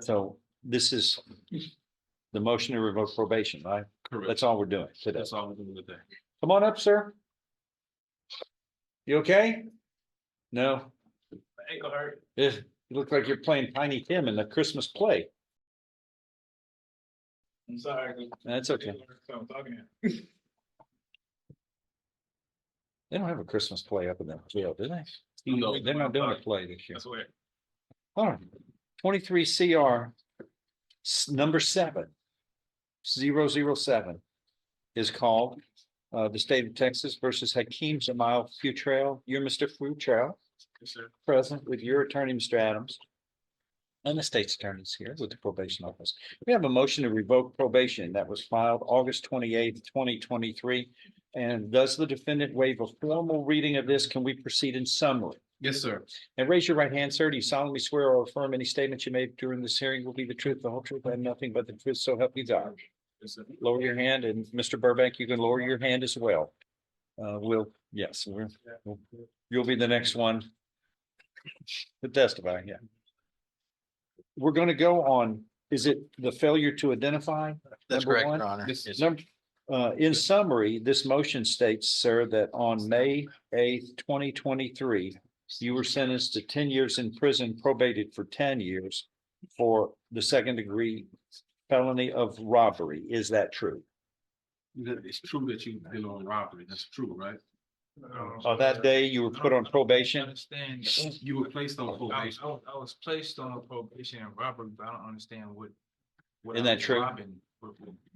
So this is the motion to revoke probation, right? Correct. That's all we're doing today. That's all we're doing today. Come on up, sir. You okay? No, Ankle hurt. you look like you're playing Tiny Tim in the Christmas play. I'm sorry. That's okay. They don't have a Christmas play up in the jail, do they? No, They're not doing a play this year. I swear. All right, 23 CR number 7-007 is called the state of Texas versus Hakeem Jamal Futrell. You're Mr. Futrell, Yes, sir. present with your attorney, Mr. Adams. And the state's attorney's here with the probation office. We have a motion to revoke probation that was filed August 28th, 2023. And does the defendant waive a formal reading of this? Can we proceed in summary? Yes, sir. And raise your right hand, sir. Do you solemnly swear or affirm any statements you made during this hearing will be the truth, the whole truth, and nothing but the truth, so help you God? Yes, sir. Lower your hand, and Mr. Burbank, you can lower your hand as well. You'll be the next one to testify, yeah. We're gonna go on, is it the failure to identify? That's Number correct, one? Your Honor. Yes, sir. Number, in summary, this motion states, sir, that on May 8th, 2023, you were sentenced to 10 years in prison, probated for 10 years for the second degree felony of robbery. Is that true? It's true that you've been on robbery. That's true, right? On that day, you were put on probation. Understand, You were placed on probation. I was placed on a probation and robbery, but I don't understand what. Isn't that true?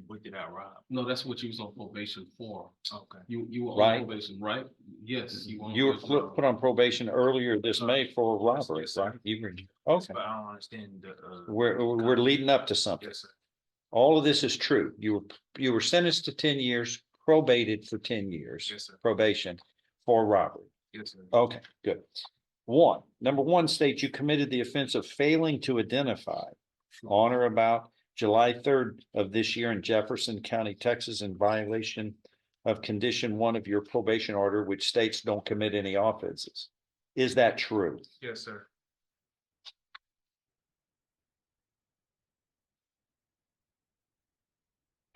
What did I rob? No, that's what you was on probation for. Okay. You were Right. on probation, right? Yes. You were put on probation earlier this May for robbery, right? You were, okay. But I don't understand the, We're leading up to something. yes, sir. All of this is true. You were sentenced to 10 years, probated for 10 years. Yes, sir. Probation for robbery. Yes, sir. Okay, good. Number one states you committed the offense of failing to identify on or about July 3rd of this year in Jefferson County, Texas, in violation of condition 1 of your probation order, which states don't commit any offenses. Is that true? Yes, sir.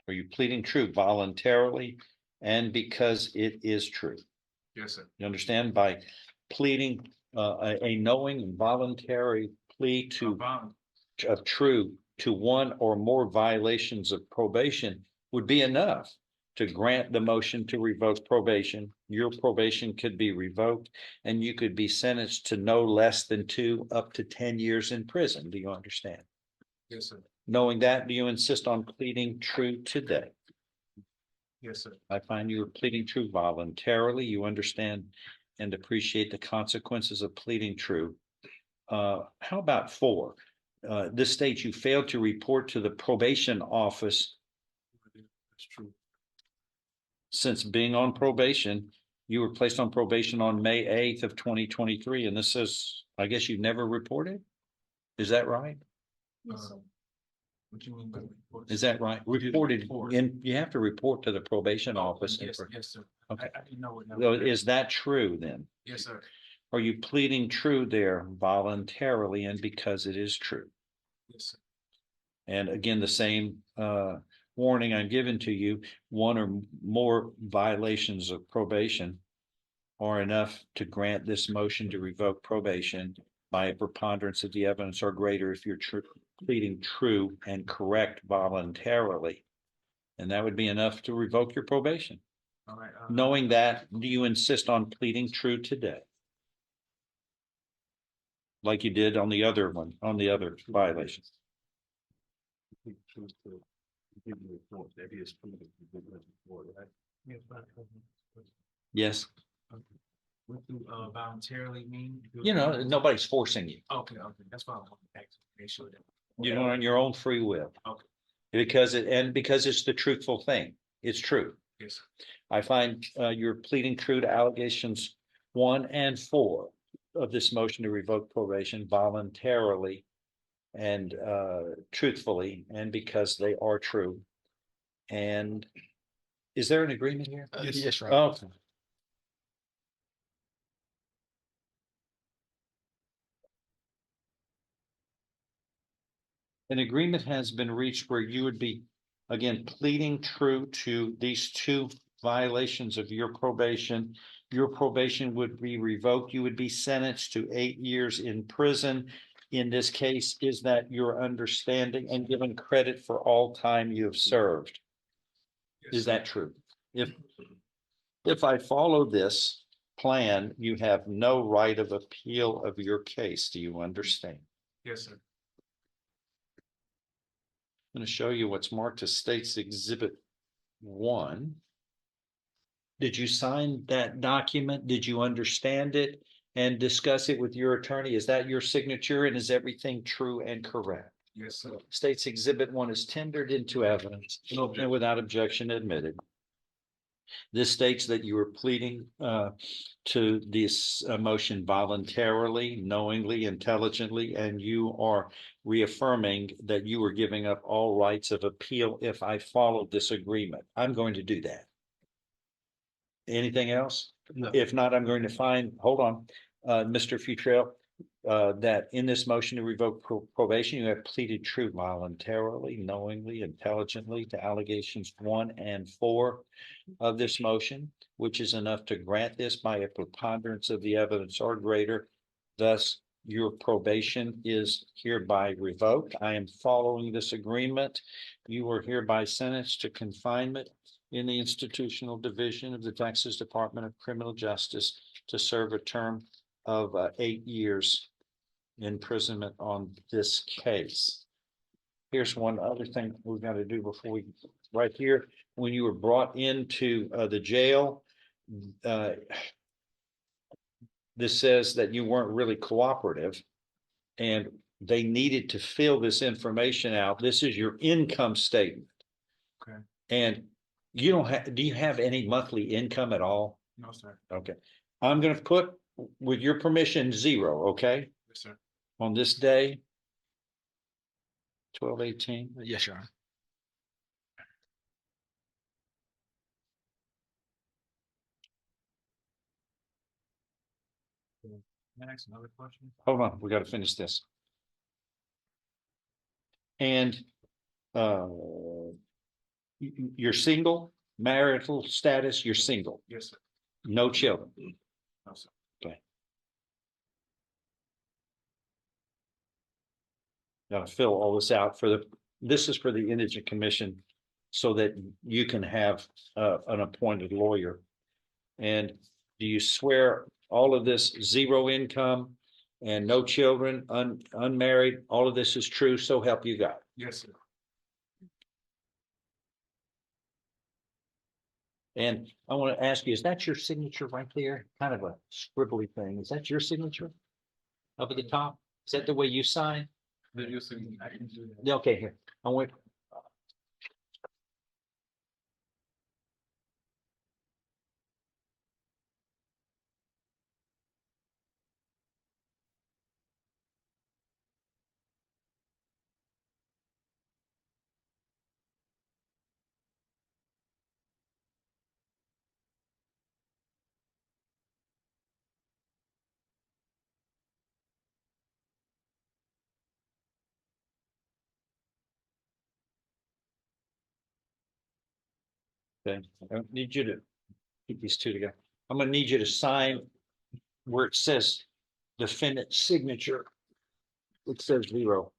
Are you pleading true voluntarily and because it is true? Yes, sir. You understand, by pleading a knowing and voluntary plea of true to one or more violations of probation would be enough to grant the motion to revoke probation. Your probation could be revoked and you could be sentenced to no less than 2 up to 10 years in prison. Do you understand? Yes, sir. Knowing that, do you insist on pleading true today? Yes, sir. I find you are pleading true voluntarily. You understand and appreciate the consequences of pleading true. How about 4? This states you failed to report to the probation office. That's true. Since being on probation, you were placed on probation on May 8th of 2023, and this says, I guess you never reported? Is that right? What you mean by report? Is that right? Reported, and you have to report to the probation office. Yes, yes, sir. Okay. I didn't know what. So is that true then? Yes, sir. Are you pleading true there voluntarily and because it is true? Yes, sir. And again, the same warning I'm giving to you, 1 or more violations of probation are enough to grant this motion to revoke probation by a preponderance of the evidence or greater if you're pleading true and correct voluntarily. And that would be enough to revoke your probation. All right. Knowing that, do you insist on pleading true today? Like you did on the other one, on the other violations? Yes, What do voluntarily mean? you know, nobody's forcing you. Okay, that's why I want to make sure that. You're doing it on your own free will. Okay. Because it's the truthful thing. It's true. Yes, sir. I find you're pleading true to allegations 1 and 4 of this motion to revoke probation voluntarily and truthfully, and because they are true. And is there an agreement here? Yes, Your Honor. Oh, an agreement has been reached where you would be, again, pleading true to these two violations of your probation. Your probation would be revoked. You would be sentenced to 8 years in prison. In this case, is that your understanding and given credit for all time you have served? Is that true? If I follow this plan, you have no right of appeal of your case. Do you understand? Yes, sir. I'm going to show you what's marked as State's Exhibit 1. Did you sign that document? Did you understand it and discuss it with your attorney? Is that your signature and is everything true and correct? Yes, sir. State's Exhibit 1 is tendered into evidence No and objection. without objection admitted. This states that you are pleading to this motion voluntarily, knowingly, intelligently, and you are reaffirming that you are giving up all rights of appeal if I follow this agreement. I'm going to do that. Anything else? No. If not, I'm going to find, hold on, Mr. Futrell, that in this motion to revoke probation, you have pleaded true voluntarily, knowingly, intelligently to allegations 1 and 4 of this motion, which is enough to grant this by a preponderance of the evidence or greater. Thus, your probation is hereby revoked. I am following this agreement. You are hereby sentenced to confinement in the institutional division of the Texas Department of Criminal Justice to serve a term of 8 years imprisonment on this case. Here's one other thing we've got to do before we, right here, when you were brought into the jail, this says that you weren't really cooperative and they needed to fill this information out. This is your income statement. Okay. And you don't have, do you have any monthly income at all? No, sir. Okay. I'm going to put, with your permission, 0, okay, Yes, sir. on this day. 12/18. Yes, Your Honor. Can I ask another question? Hold on, we got to finish this. And you're single, marital status, you're single, Yes, sir. no children. No, sir. Got to fill all this out for this is for the Indigent Commission so that you can have an appointed lawyer. And do you swear all of this 0 income and no children, unmarried, all of this is true, so help you God? Yes, sir. And I want to ask you, is that your signature right there? Kind of a scribbly thing. Is that your signature up at the top? Is that the way you sign? Then you'll see. I can do that. Yeah, okay, here. I want. Okay, I need you to keep these two together. I'm gonna need you to sign where it says defendant signature. It says 0.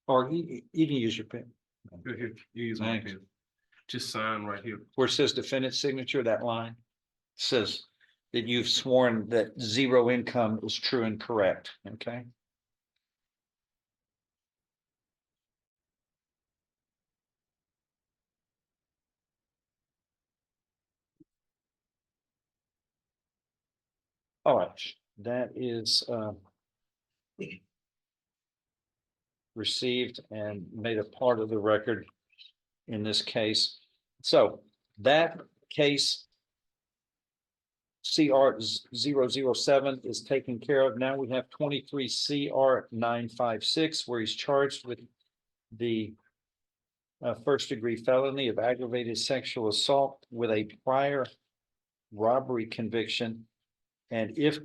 Or you can use your pen. Here, you use my Thanks. pen. Just sign right here. Where it says defendant signature, that line says that you've sworn that 0 income is true and correct, okay? All right, that is received and made a part of the record in this case. So that case CR 007 is taken care of. Now we have 23 CR 956 where he's charged with the first degree felony of aggravated sexual assault with a prior robbery conviction. And if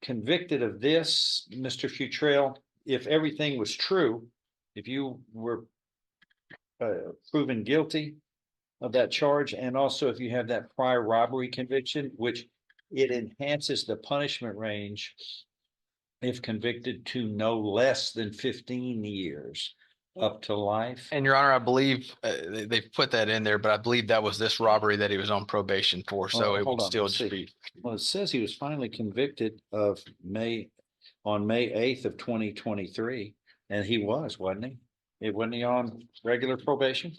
convicted of this, Mr. Futrell, if everything was true, if you were proven guilty of that charge, and also if you have that prior robbery conviction, which it enhances the punishment range if convicted to no less than 15 years up to life. And Your Honor, I believe they've put that in there, but I believe that was this robbery that he was on probation for. So Oh, it hold would on, still let's just see. be, Well, it says he was finally convicted of on May 8th of 2023, and he was, wasn't he? Wasn't he on regular probation?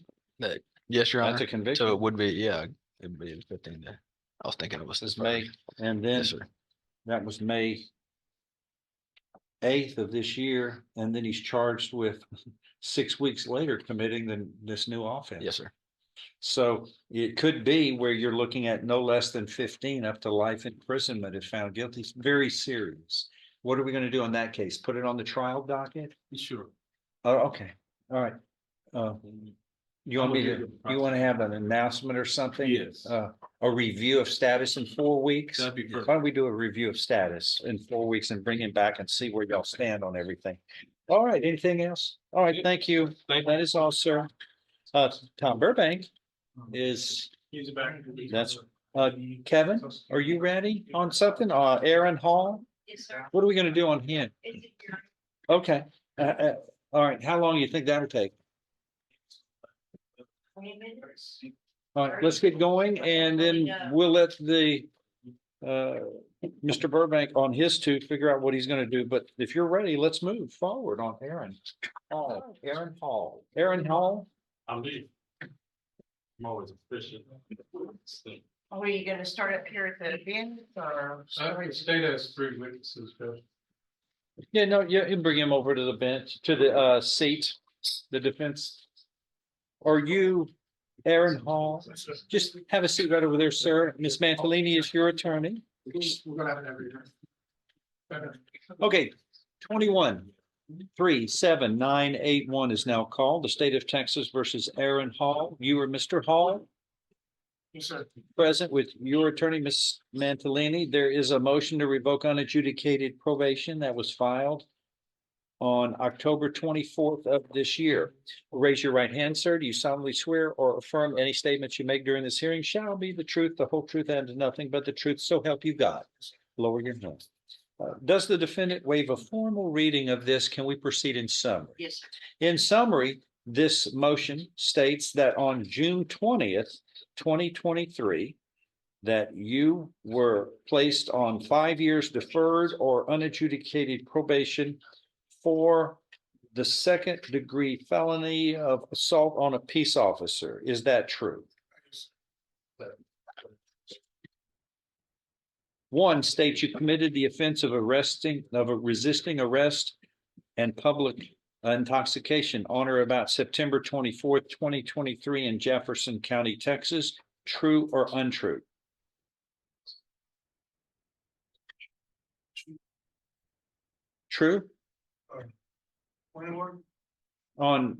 yes, Your That's a Honor. conviction. So it would be, yeah, it'd be 15 day. I was thinking it was This the May, first. and then Yes, sir. that was May 8th of this year, and then he's charged with 6 weeks later committing this new offense. Yes, sir. So it could be where you're looking at no less than 15 up to life imprisonment if found guilty. It's very serious. What are we going to do in that case? Put it on the trial docket? Sure. Oh, okay, all right. You want me to, you want to have an announcement or something? Yes. A review of status in 4 weeks? That'd be perfect. Why don't we do a review of status in 4 weeks and bring him back and see where y'all stand on everything? All right, anything else? All right, thank you. Thank That is all, sir. Tom Burbank is, He's back. that's, Kevin, are you ready on something? Aaron Hall? Yes, sir. What are we gonna do on him? Is it your- Okay, all right, how long do you think that'll take? 20 minutes? All right, let's get going and then we'll let the Mr. Burbank on his two figure out what he's gonna do. But if you're ready, let's move forward on Aaron. Aaron Hall. Aaron Hall? I'll leave. I'm always efficient. Are you gonna start up here at the end or? State has 3 witnesses, Judge. Yeah, no, yeah, you bring him over to the bench, to the seat, the defense. Are you Aaron Hall? Just have a seat right over there, sir. Miss Mantalini is your attorney. We're gonna have it every time. Okay, 21-37981 is now called. The state of Texas versus Aaron Hall. You are Mr. Hall, Yes, sir. present with your attorney, Miss Mantalini. There is a motion to revoke unadjudicated probation that was filed on October 24th of this year. Raise your right hand, sir. Do you solemnly swear or affirm any statements you make during this hearing shall be the truth, the whole truth, and nothing but the truth, so help you God? Lower your hand. Does the defendant waive a formal reading of this? Can we proceed in summary? Yes, sir. In summary, this motion states that on June 20th, 2023, that you were placed on 5 years deferred or unadjudicated probation for the second-degree felony of assault on a peace officer. Is that true? One states you committed the offense of resisting arrest and public intoxication on or about September 24th, 2023 in Jefferson County, Texas. True or untrue? True? On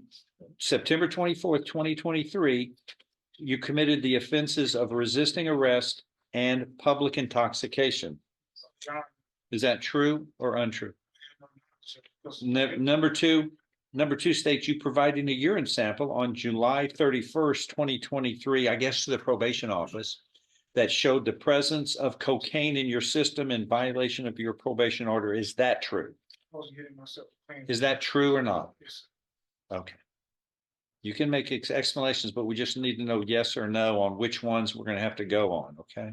September 24th, 2023, you committed the offenses of resisting arrest and public intoxication. Is that true or untrue? Number two states you provided a urine sample on July 31st, 2023, I guess to the probation office, that showed the presence of cocaine in your system in violation of your probation order. Is that true? Is that true or not? Okay. You can make explanations, but we just need to know yes or no on which ones we're going to have to go on, okay?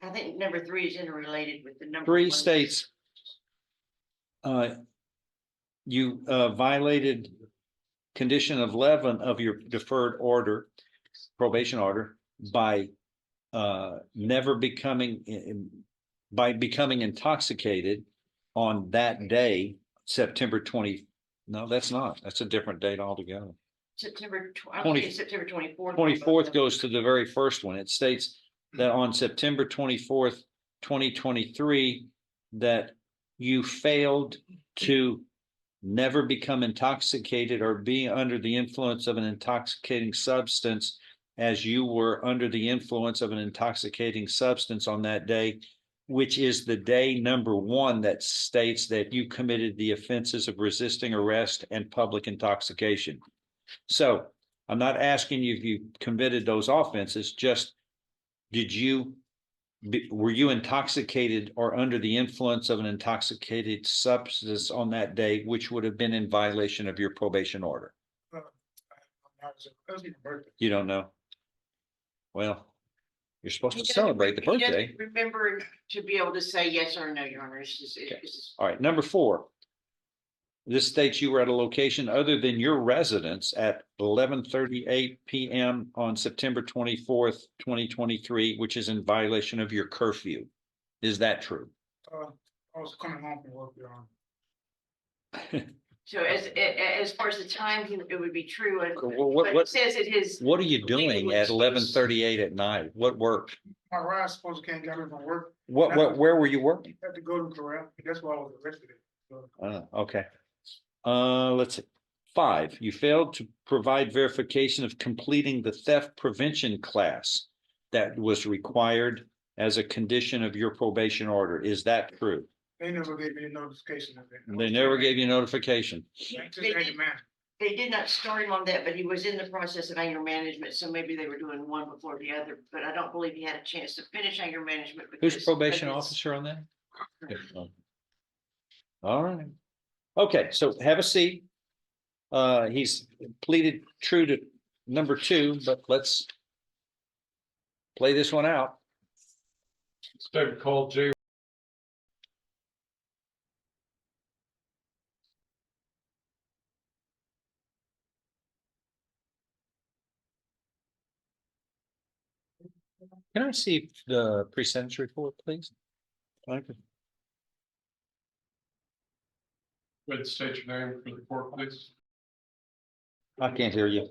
I think number 3 is interrelated with the number 3 1. states you violated condition of 11 of your deferred order, probation order, by becoming intoxicated on that day, September 20. No, that's not. That's a different date altogether. September 20 September 24th. 24th goes to the very first one. It states that on September 24th, 2023, that you failed to never become intoxicated or be under the influence of an intoxicating substance, as you were under the influence of an intoxicating substance on that day which is the day number one that states that you committed the offenses of resisting arrest and public intoxication. So I'm not asking you if you committed those offenses, just were you intoxicated or under the influence of an intoxicated substance on that day, which would have been in violation of your probation order? You don't know? Well, you're supposed He to doesn't celebrate the he doesn't birthday. Remember to be able to say yes or no, Your Honor. Okay. All right, number 4. This states you were at a location other than your residence at 11:38 PM on September 24th, 2023, which is in violation of your curfew. Is that true? I was coming home from work, Your Honor. So as far as the time, it would be true, and Well, but it says it is. what are you doing at 11:38 at night? What work? My ride supposed to came down here from work, Where were you working? had to go to Corral, that's why I was arrested. Okay. Let's see. 5, you failed to provide verification of completing the theft prevention class that was required as a condition of your probation order. Is that true? They never gave me a notification of that. They never gave you notification. They did not start him on that, but he was in the process of anger management, so maybe they were doing one before the other, but I don't believe he had a chance to finish anger management. Who's because probation of his- officer on that? All right. Okay, so have a seat. He's pleaded true to number 2, but let's play this one out. Instead called J. Can I see the pre-sentence report, please? Thank you. Would state your name for the court, please. I can't hear you.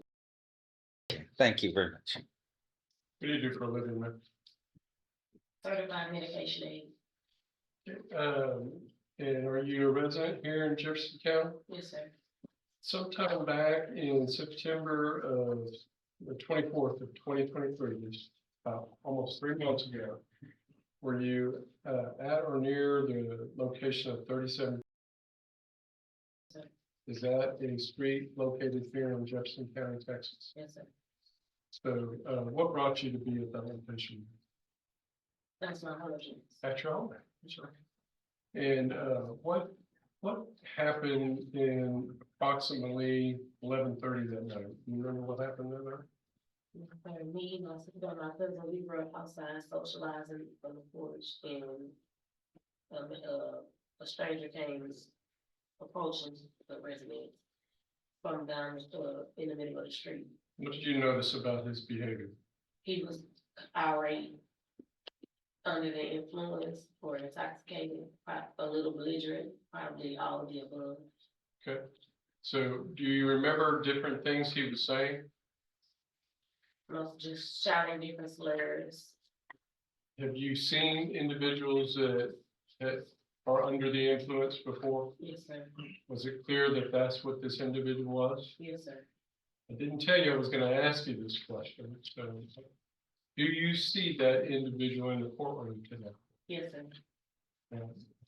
Thank you very much. What do you do for a living, man? Certified medication aid. And are you a resident here in Jefferson County? Yes, sir. Sometime back in September of the 24th of 2023, just about almost 3 months ago, were you at or near the location of 37? Sir. Is that a street located here in Jefferson County, Texas? Yes, sir. So what brought you to be at that location? That's my husband. At your home? Sure. And what happened in approximately 11:30 that night? You remember what happened that night? Me, my sister, and my cousin, we were outside socializing on the porch, and a stranger came approaching the residence from down in the middle of the street. What did you notice about his behavior? He was irate, under the influence, or intoxicated, a little belligerent, probably all of the above. Okay. So do you remember different things he was saying? Most just shouting different slurs. Have you seen individuals that are under the influence before? Yes, sir. Was it clear that that's what this individual was? Yes, sir. I didn't tell you I was going to ask you this question. So, do you see that individual in the courtroom today? Yes, sir. I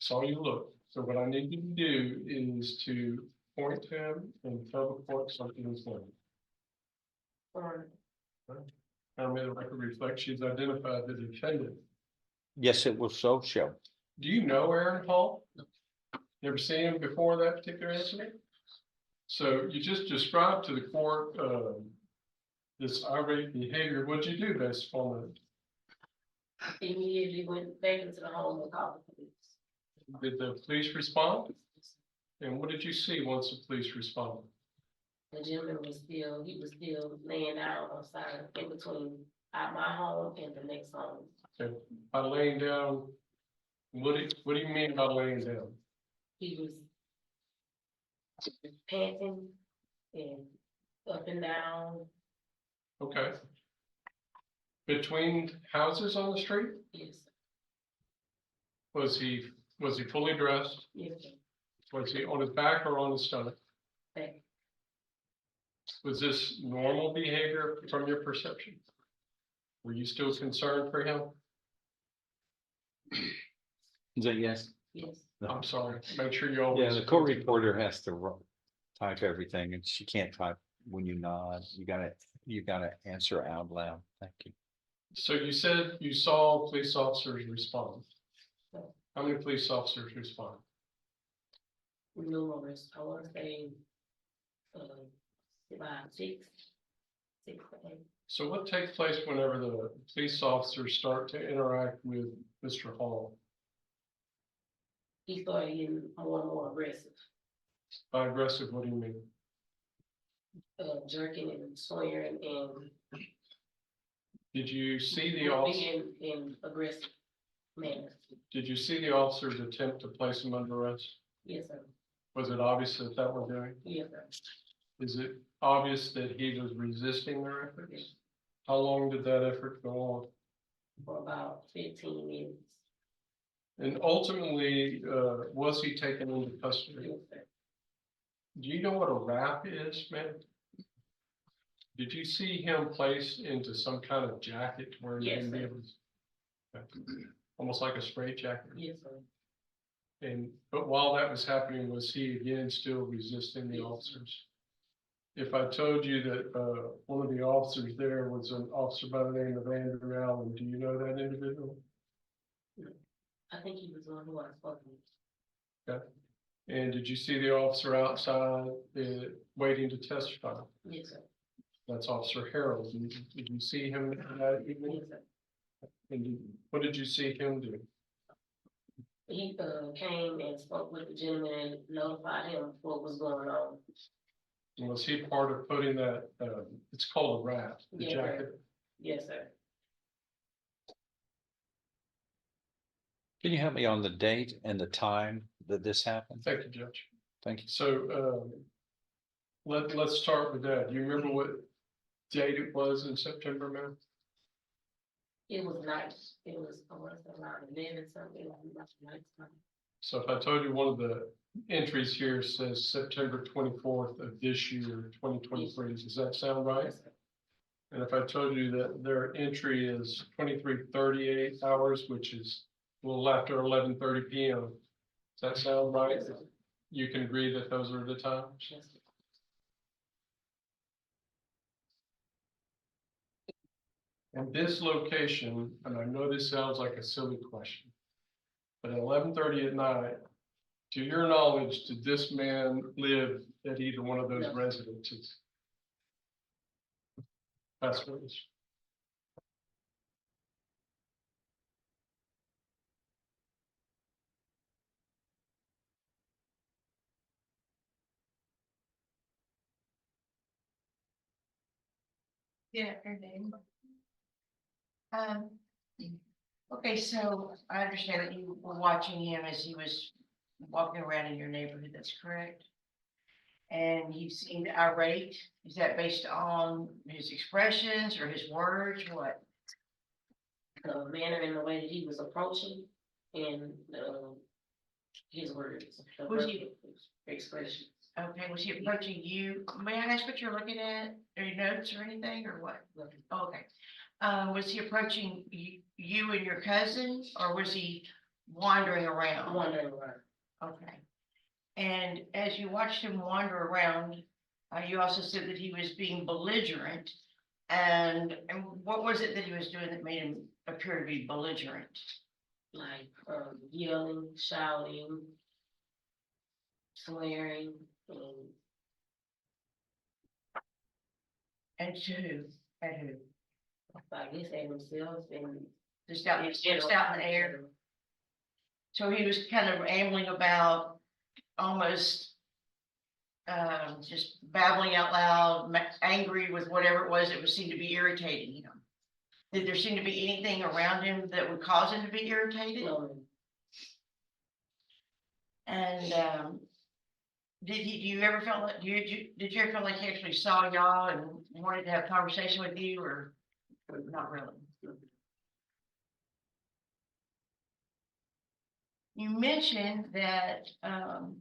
saw you look. So what I need you to do is to point to him and tell the court something is wrong. Or May the record reflect she's identified the defendant. Yes, it will so show. Do you know Aaron Hall? You ever seen him before that particular incident? So you just described to the court this irate behavior. What'd you do based upon that? immediately went back into the home and called the police. Did the police respond? And what did you see once the police responded? The gentleman he was still laying out on side in between my home and the next home. Okay. By laying down, what do you mean by laying down? He was panting and up and down. Okay. Between houses on the street? Yes, Was he fully dressed? yes, sir. Was he on his back or on his stomach? Back. Was this normal behavior from your perception? Were you still concerned for him? Is that yes? Yes. I'm sorry, make sure you Yeah, always. the co-reporter has to type everything and she can't type when you nod. You gotta answer out loud. Thank you. So you said you saw police officers respond. How many police officers respond? Numerous, I want to say, about six to eight. So what takes place whenever the police officers start to interact with Mr. Hall? He started getting more and more aggressive, By aggressive, what do you mean? jerking and swearing and Did you see the officer? being in aggressive manner. Did you see the officers attempt to place him under arrest? Yes, sir. Was it obvious that that was doing? Yes, sir. Is it obvious that he was resisting their efforts? Yes. How long did that effort go on? For about 15 minutes. And ultimately, was he taken into custody? Yes, sir. Do you know what a wrap is, man? Did you see him placed into some kind of jacket where he Yes, didn't be sir. able to? Almost like a straight jacket? Yes, sir. And, but while that was happening, was he again still resisting the Yes. officers? If I told you that, one of the officers there was an officer by the name of Andrew Allen, do you know that individual? I think he was the one who I spoke with. And did you see the officer outside, waiting to testify? Yes, sir. That's Officer Harold. Did you see him that evening? Yes, sir. And what did you see him do? He came and spoke with the gentleman and notified him what was going on. And was he part of putting that, it's called a wrap, the Yes, sir. jacket? Yes, sir. Can you help me on the date and the time that this happened? Thank you, Judge. Thank you. So, let's start with that. Do you remember what date it was in September, ma'am? It was night. It was, I want to say around 11 something. It was about nighttime. So if I told you one of the entries here says September 24th of this year, 2023, does that sound right? Yes, sir. And if I told you that their entry is 23:38 hours, which is a little after 11:30 p.m., does that sound right? Yes, sir. You can agree that those are the times? Yes, sir. And this location, and I know this sounds like a silly question, but at 11:30 at night, to your knowledge, did this man live at either one of those No. residences? That's what it's. Yeah, her name. Okay, so I understand that you were watching him as he was walking around in your neighborhood, that's correct? And he seemed irate, is that based on his expressions or his words, what? The manner and the way that he was approaching and his words. The Was he- verbal expression. Okay, was he approaching you? May I ask what you're looking at? Are your notes or anything or what? Oh, okay. Was he approaching you and your cousin or was he wandering around? Wondering around. Okay. And as you watched him wander around, you also said that he was being belligerent. And what was it that he was doing that made him appear to be belligerent? Like yelling, shouting, swearing, And to who? At who? I guess at himself and Just out in the air. So he was kind of ambling about, almost just babbling out loud, angry with whatever it was that would seem to be irritating him. Did there seem to be anything around him that would cause him to be irritated? No, And do you ever feel like, did you ever feel like he actually saw y'all and wanted to have a conversation with you or not really? You mentioned that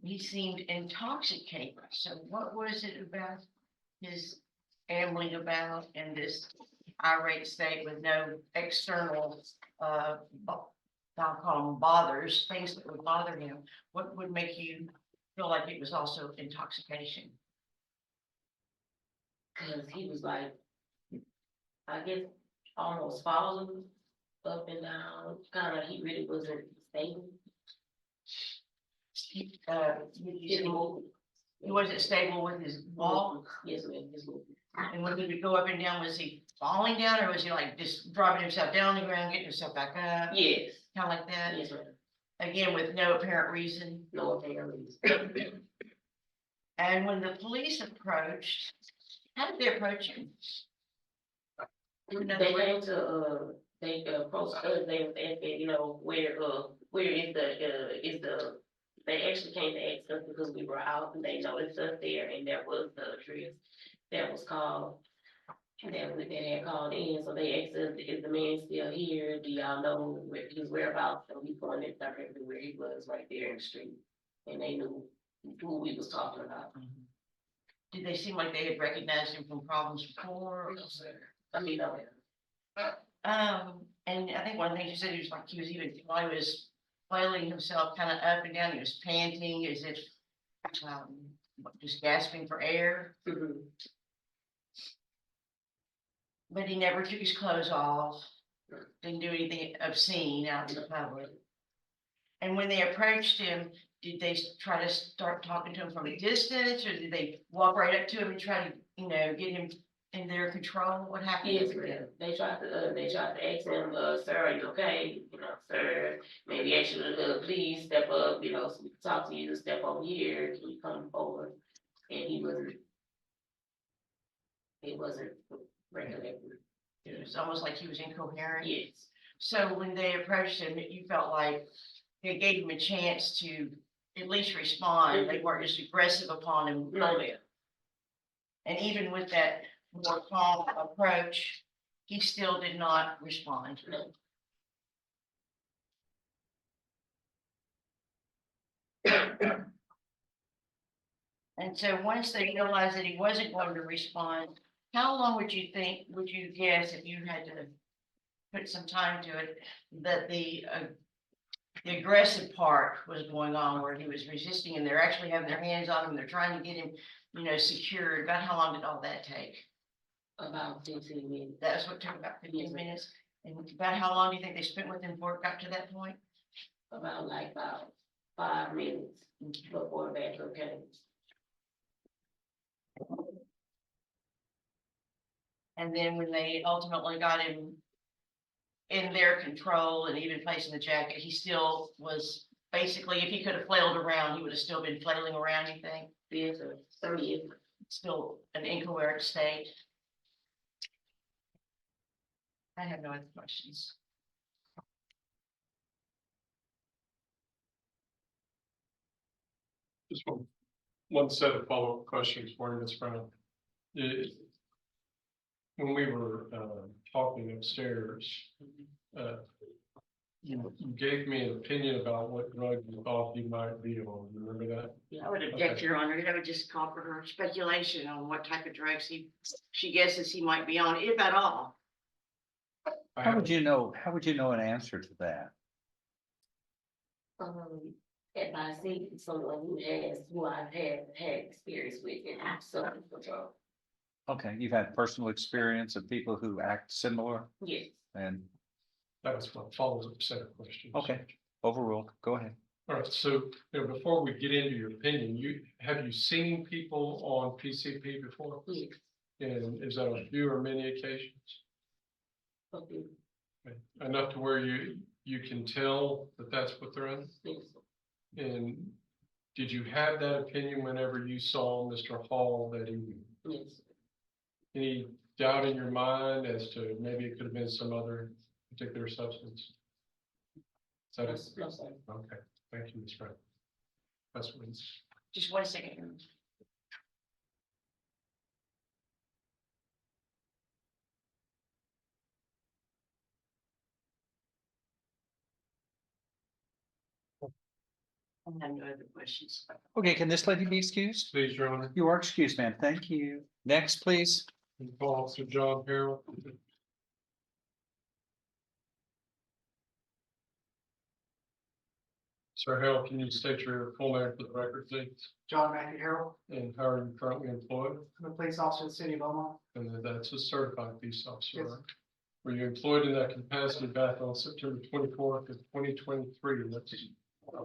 he seemed intoxicated. So what was it about his ambling about in this irate state with no external I'll call them bothers, things that would bother him, what would make you feel like it was also intoxication? Cause he was like, I guess, almost falling up and down, kinda, he really wasn't stable. You said he wasn't stable with his walk, Yes, ma'am, his movement. and when he would go up and down, was he falling down, or was he like just dropping himself down on the ground, getting himself back up? Yes, Kind of like that, yes, ma'am, again, with no apparent reason. no apparent reason. And when the police approached, how did they approach him? In other They words, came to, they approached us, they was asking, where is the, they actually came to ask us because we were out and they noticed us there and that was the address that was called. That had called in, so they asked us, is the man still here? Do y'all know where his whereabouts? So we pointed directly where he was, right there in the street. And they knew who we was talking about. did they seem like they had recognized him from problems before? I mean, no, And I think one of the things you said, he was like, he was even, while he was flailing himself kind of up and down, he was panting as if, just gasping for air, mhm. but he never took his clothes off, didn't do anything obscene out in the public. And when they approached him, did they try to start talking to him from a distance, or did they walk right up to him and try to, get him in their control? What happened? Yes, ma'am. They tried to ask him, sir, are you okay? Sir, maybe actually, please step up, so we can talk to you, step over here, can you come forward? And he wasn't regulated. It was almost like he was incoherent. Yes, So when they approached him, you felt like they gave him a chance to at least respond. They weren't just aggressive upon him. no, ma'am. And even with that more calm approach, he still did not respond. No. And so once they realized that he wasn't going to respond, how long would you guess, if you had to put some time to it, that the aggressive part was going on, where he was resisting and they're actually having their hands on him, they're trying to get him, secured? About how long did all that take? About 15 minutes. That's what took about 15 minutes. And about how long do you think they spent with him before it got to that point? About 5 minutes before the bathroom came. And then when they ultimately got him in their control and even placing the jacket, he still was basically, if he could have flailed around, he would have still been flailing around, you think? Yes, sir. 30 years. Still an incoherent state. I have no other questions. Just one set of follow-up questions for you, Ms. Brown. When we were talking upstairs, you gave me an opinion about what drug you thought you might be on. You remember that? I would object, Your Honor. That would just call for her speculation on what type of drugs she guesses he might be on, if at all. How would you know an answer to that? If I see someone who I've had experience with and have some control. Okay, you've had personal experience of people who act similar Yes. and, That was my follow-up set of questions. okay, overruled. Go ahead. All right, so, before we get into your opinion, have you seen people on PCP before? Yes. And is that on few or many occasions? Okay. Okay. Enough to where you can tell that that's what they're in? Yes. And did you have that opinion whenever you saw Mr. Hall that evening? Yes. Any doubt in your mind as to maybe it could have been some other particular substance? Is that it? No, sir. Okay, thank you, Ms. Brown. That's what it's. Just 1 second. I have no other questions. Okay, can this lady be excused? Please, Your Honor. You are excused, ma'am. Thank you. Next, please. Call Officer John Harrell. Sir Harold, can you state your full name for the record, please? John Matthew Harrell, And how are you currently employed? I'm a police officer in the city of Beaumont. And that's a certified police officer, Yes. right? Were you employed in that capacity back on September 24th of 2023? That's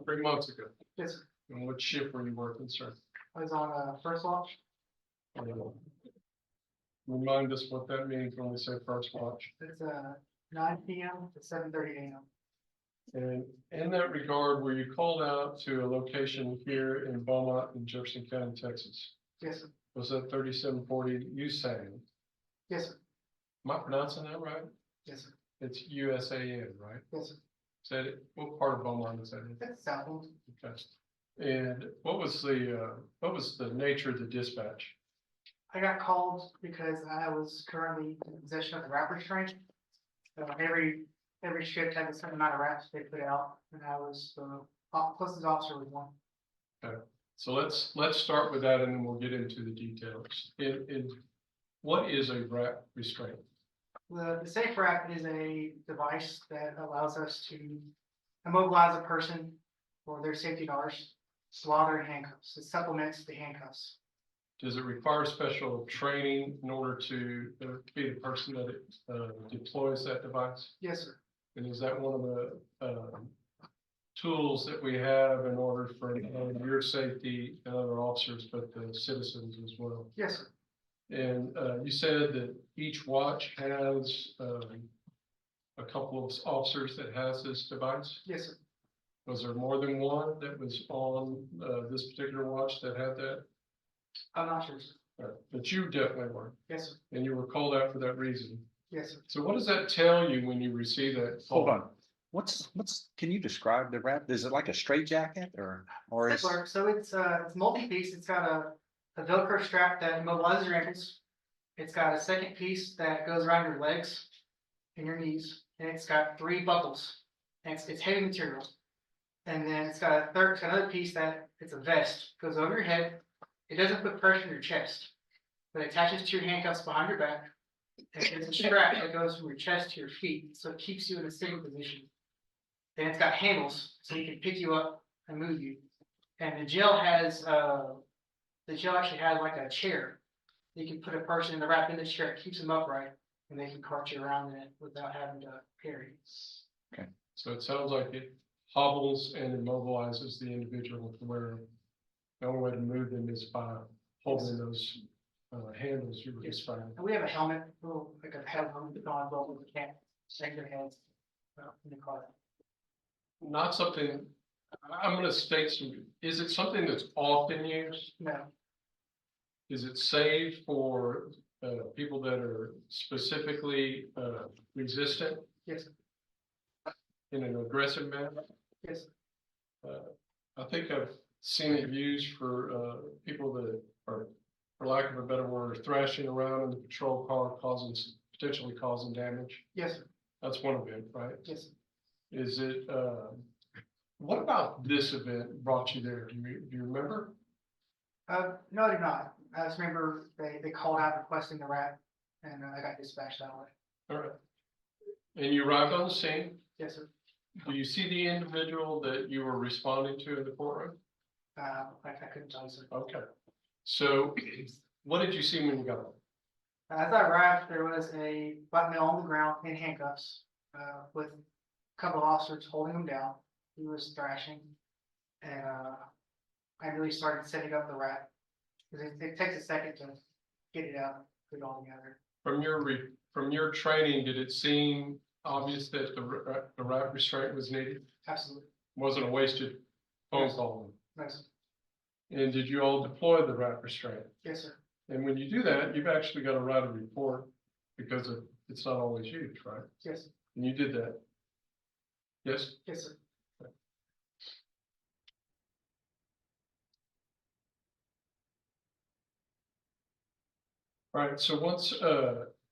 3 months ago. Yes, sir. And what shift were you working, sir? I was on first watch. Uh, Remind us what that means when we say first watch. It's 9 p.m. to 7:30 a.m. And in that regard, were you called out to a location here in Beaumont in Jefferson County, Texas? Yes, sir. Was that 3740 USAN? Yes, sir. Am I pronouncing that right? Yes, sir. It's USAN, right? Yes, sir. Is that it? What part of Beaumont is that in? That's Southland. Okay. And what was the nature of the dispatch? I got called because I was currently in possession of the wrap restraint. Every shift had a certain amount of wraps they put out, and I was closest officer was one. So let's start with that and then we'll get into the details. What is a wrap restraint? The safe wrap is a device that allows us to immobilize a person for their safety dollars while they're in handcuffs. It supplements the handcuffs. Does it require special training in order to be the person that deploys that device? Yes, sir. And is that one of the tools that we have in order for your safety and other officers, but the citizens as well? Yes, sir. And you said that each watch has a couple of officers that has this device? Yes, sir. Was there more than one that was on this particular watch that had that? I'm not sure, sir. But you definitely were, Yes, sir. and you were called out for that reason. Yes, sir. So what does that tell you when you receive that? Hold call? on. Can you describe the wrap? Is it like a straight jacket or is? Similar. So it's multi-piece. It's got a Velcro strap that immobilizes your ankles. It's got a second piece that goes around your legs and your knees, and it's got 3 buckles. And it's heavy material. And then it's got another piece that it's a vest, goes over your head. It doesn't put pressure on your chest, but it attaches to your handcuffs behind your back. And it's a strap that goes from your chest to your feet, so it keeps you in a sitting position. Then it's got handles, so you can pick you up and move you. And the jail actually has like a chair. You can put a person in the wrap in the chair, it keeps them upright, and they can cart you around in it without having to carry. So it sounds like it hobbles and immobilizes the individual to where the only way to move them is by holding those handles you were describing. And we have a helmet, like a head helmet on, but we can't shake their heads in the car. Not something, I'm gonna state is it something that's often used? No, Is it safe for people that are specifically resistant yes, in an aggressive manner? yes, I think I've seen it used for people that are, for lack of a better word, thrashing around in the patrol car, potentially causing damage. yes, sir. That's one event, right? Yes, sir. Is it, what about this event brought you there? Do you remember? No, I do not. I just remember they called out requesting the wrap, and I got dispatched that way. All right. And you arrived on the scene. Yes, sir. Do you see the individual that you were responding to in the courtroom? I couldn't tell you, sir. Okay. So what did you see when you got there? As I arrived, there was a black male on the ground in handcuffs, with a couple of officers holding him down. He was thrashing, and I really started setting up the wrap. Because it takes a second to get it out, put it all together. From your training, did it seem obvious that the wrap restraint was needed? Absolutely. Wasn't a wasted phone call? No, sir. And did you all deploy the wrap restraint? Yes, sir. And when you do that, you've actually got to write a report because it's not always used, right? Yes, And you did that? Yes? yes, sir. All right, so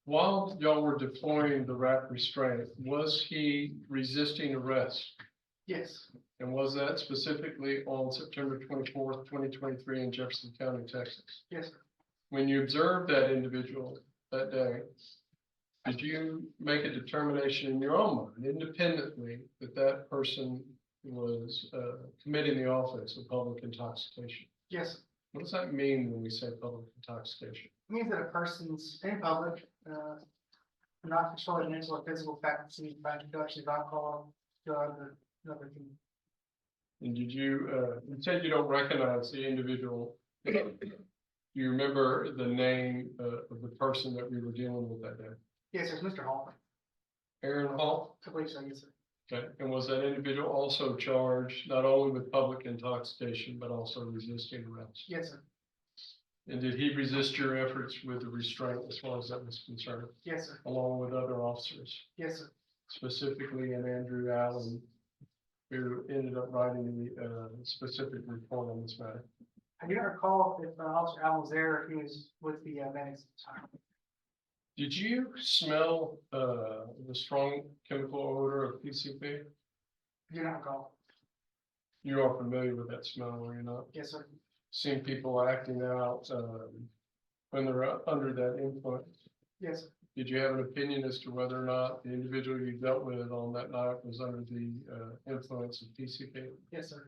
while y'all were deploying the wrap restraint, was he resisting arrest? Yes, And was that specifically on September 24th, 2023 in Jefferson County, Texas? yes, sir. When you observed that individual that day, did you make a determination in your own mind independently that that person was committing the offense of public intoxication. Yes, sir. What does that mean when we say public intoxication? It means that a person's in public, not controlling mental or physical faculties by introduction of alcohol, drug, or another thing. And did you said you don't recognize the individual. Do you remember the name of the person that we were dealing with that day? Yes, there's Mr. Hall. Aaron Hall? I believe so, yes, sir. Okay, and was that individual also charged not only with public intoxication, but also resisting arrest? Yes, sir. And did he resist your efforts with the restraint as far as that was concerned, Yes, sir. along with other officers, Yes, sir. specifically in Andrew Allen, who ended up writing the specific report on this matter? I do not recall if Officer Allen was there, or if he was with the medics at the time. Did you smell the strong chemical odor of PCP? I do not recall. You are familiar with that smell, are you not? Yes, sir. Seen people acting out when they're under that influence. Yes, sir. Did you have an opinion as to whether or not the individual you dealt with on that night was under the influence of PCP? Yes, sir.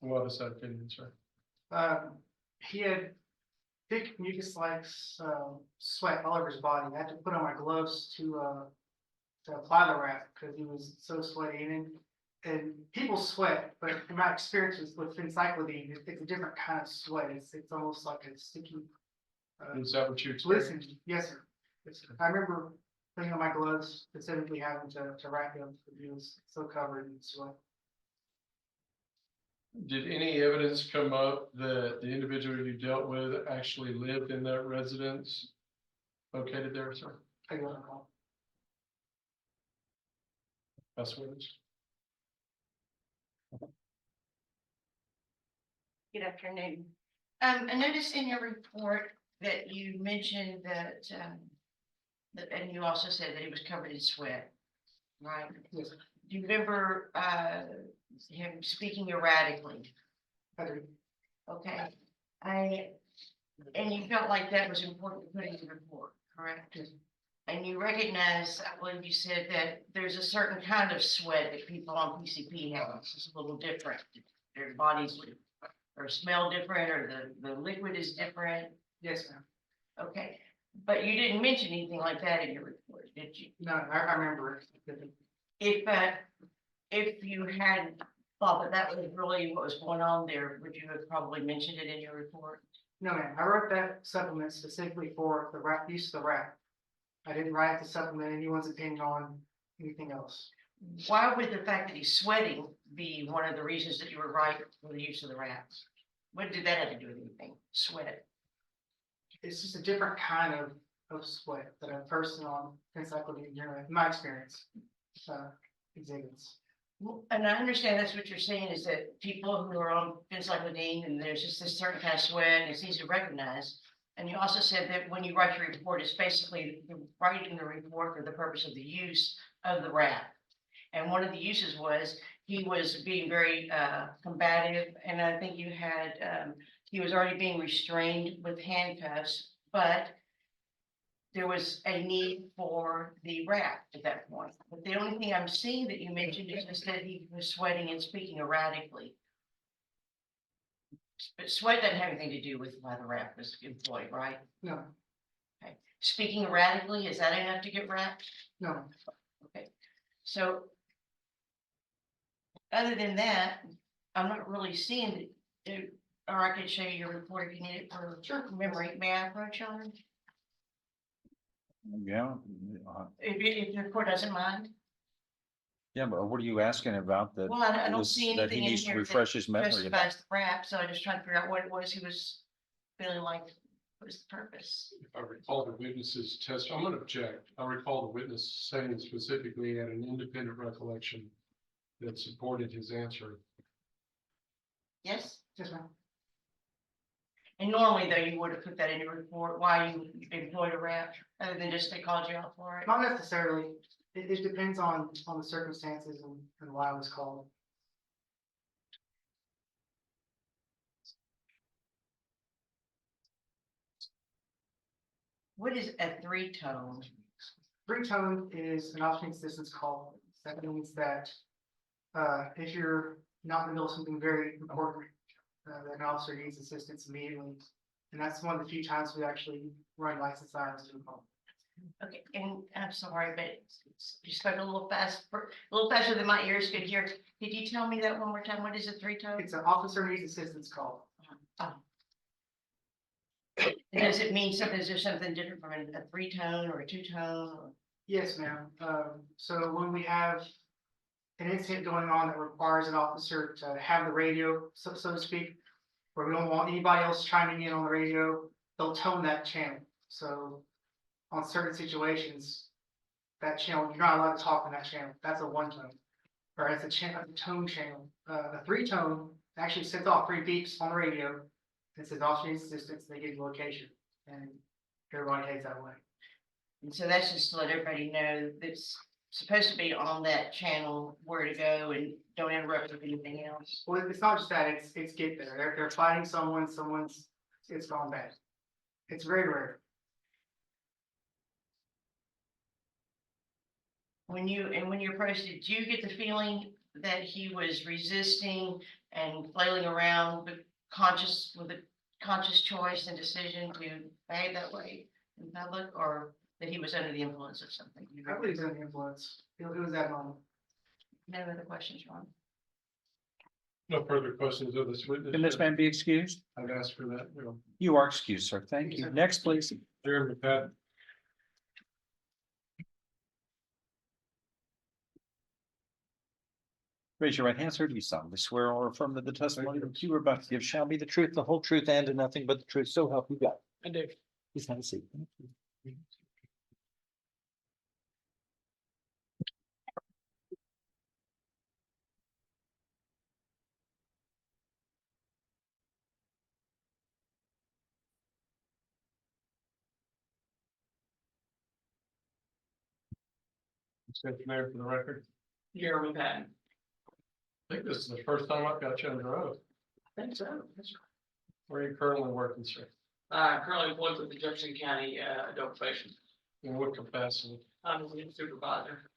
What is that opinion, sir? He had thick mucus-like sweat all over his body. I had to put on my gloves to apply the wrap because he was so sweaty. And people sweat, but in my experience with phencyclidine, it's a different kind of sweat. It's almost like a sticky. Is that what you experienced? Listen, yes, sir. Yes, sir. I remember putting on my gloves, specifically having to wrap him because he was so covered in sweat. Did any evidence come up that the individual you dealt with actually lived in that residence located there, sir? I don't recall. That's what it is. Good afternoon. I noticed in your report that you mentioned that, and you also said that he was covered in sweat, right? Yes, Do you remember, him speaking erratically? I do. Okay, and you felt like that was important to put in the report, correct? Yes. And you recognize, I believe you said that there's a certain kind of sweat that people on PCP have, it's a little different. Their bodies or smell different, or the liquid is different. Yes, ma'am. Okay, but you didn't mention anything like that in your report, did you? No, I remember it. If you had thought that was really what was going on there, would you have probably mentioned it in your report? No, ma'am. I wrote that supplement specifically for the wrap, use of the wrap. I didn't write to supplement anyone's opinion on anything else. Why would the fact that he's sweating be one of the reasons that you were right for the use of the wraps? What did that have to do with anything? Sweat. It's just a different kind of sweat that a person on encyclopedia, in my experience, exhibits. Well, and I understand that's what you're saying, is that people who are on phencyclidine and there's just this certain kind of sweat, and it's easy to recognize. And you also said that when you write your report, it's basically writing the report for the purpose of the use of the wrap. And one of the uses was he was being very combative, and I think you had, he was already being restrained with handcuffs, but there was a need for the wrap at that point. But the only thing I'm seeing that you mentioned is just that he was sweating and speaking erratically. But sweat doesn't have anything to do with why the wrap was employed, right? No, Okay. Speaking erratically, is that enough to get wrapped? no. Okay, so other than that, I'm not really seeing it, or I could show you your report if you need it for memory. May I approach on? Yeah. If the report doesn't mind? Yeah, but what are you asking about that? Well, I don't was- see that he anything in needs to here that refresh his memory about? justifies the wrap, so I just trying to figure out what it was he was feeling like, what is the purpose? If I recall the witness's test, I'm gonna object. I recall the witness saying specifically had an independent recollection that supported his answer. Yes? Yes, ma'am. And normally though, you would have put that in your report, why you employed a wrap, other than just they called you out for it? Not necessarily. It depends on the circumstances and why I was called. What is a three-tone? Three-tone is an alternate distance call. That means that if you're not in the middle of something very important, that an officer needs assistance immediately. And that's one of the few times we actually run license sirens to the phone. Okay, and I'm sorry, but you spoke a little fast, a little faster than my ears could hear. Could you tell me that one more time? What is a three-tone? It's an officer needs assistance call. Does it mean something, is there something different from a three-tone or a two-tone? Or Yes, ma'am. So when we have an incident going on that requires an officer to have the radio, so to speak, where we don't want anybody else chiming in on the radio, they'll tone that channel. So on certain situations, that channel, you're not allowed to talk on that channel. That's a one tone. Or it's a tone channel. The three tone actually sets off three beeps on the radio. It says officer needs assistance, they give you location, and everybody takes that away. And so that's just to let everybody know that's supposed to be on that channel, where to go, and don't interrupt with anything else. Well, it's not just that, it's get there. They're fighting someone, it's gone bad. It's very rare. When you approached, did you get the feeling that he was resisting and flailing around, but with a conscious choice and decision to behave that way in public, or that he was under the influence of something? I believe it's under the influence. It was that moment. No other questions, Ron? No further questions of this witness. Can this man be excused? I've asked for that, you know, You are excused, sir. Thank you. Next, please. Jeremy Pat. Raise your right hand, sir. Do you solemnly swear or affirm that the testimony that you are about to give shall be the truth, the whole truth, and nothing but the truth? So help you God. I do. Please have a seat. Thank you. State your name for the record. Jeremy Patton. I think this is the first time I've got you under oath. I think so. Where are you currently working, sir? Currently employed with the Jefferson County, Adult Probation. In what capacity? I'm a lead supervisor.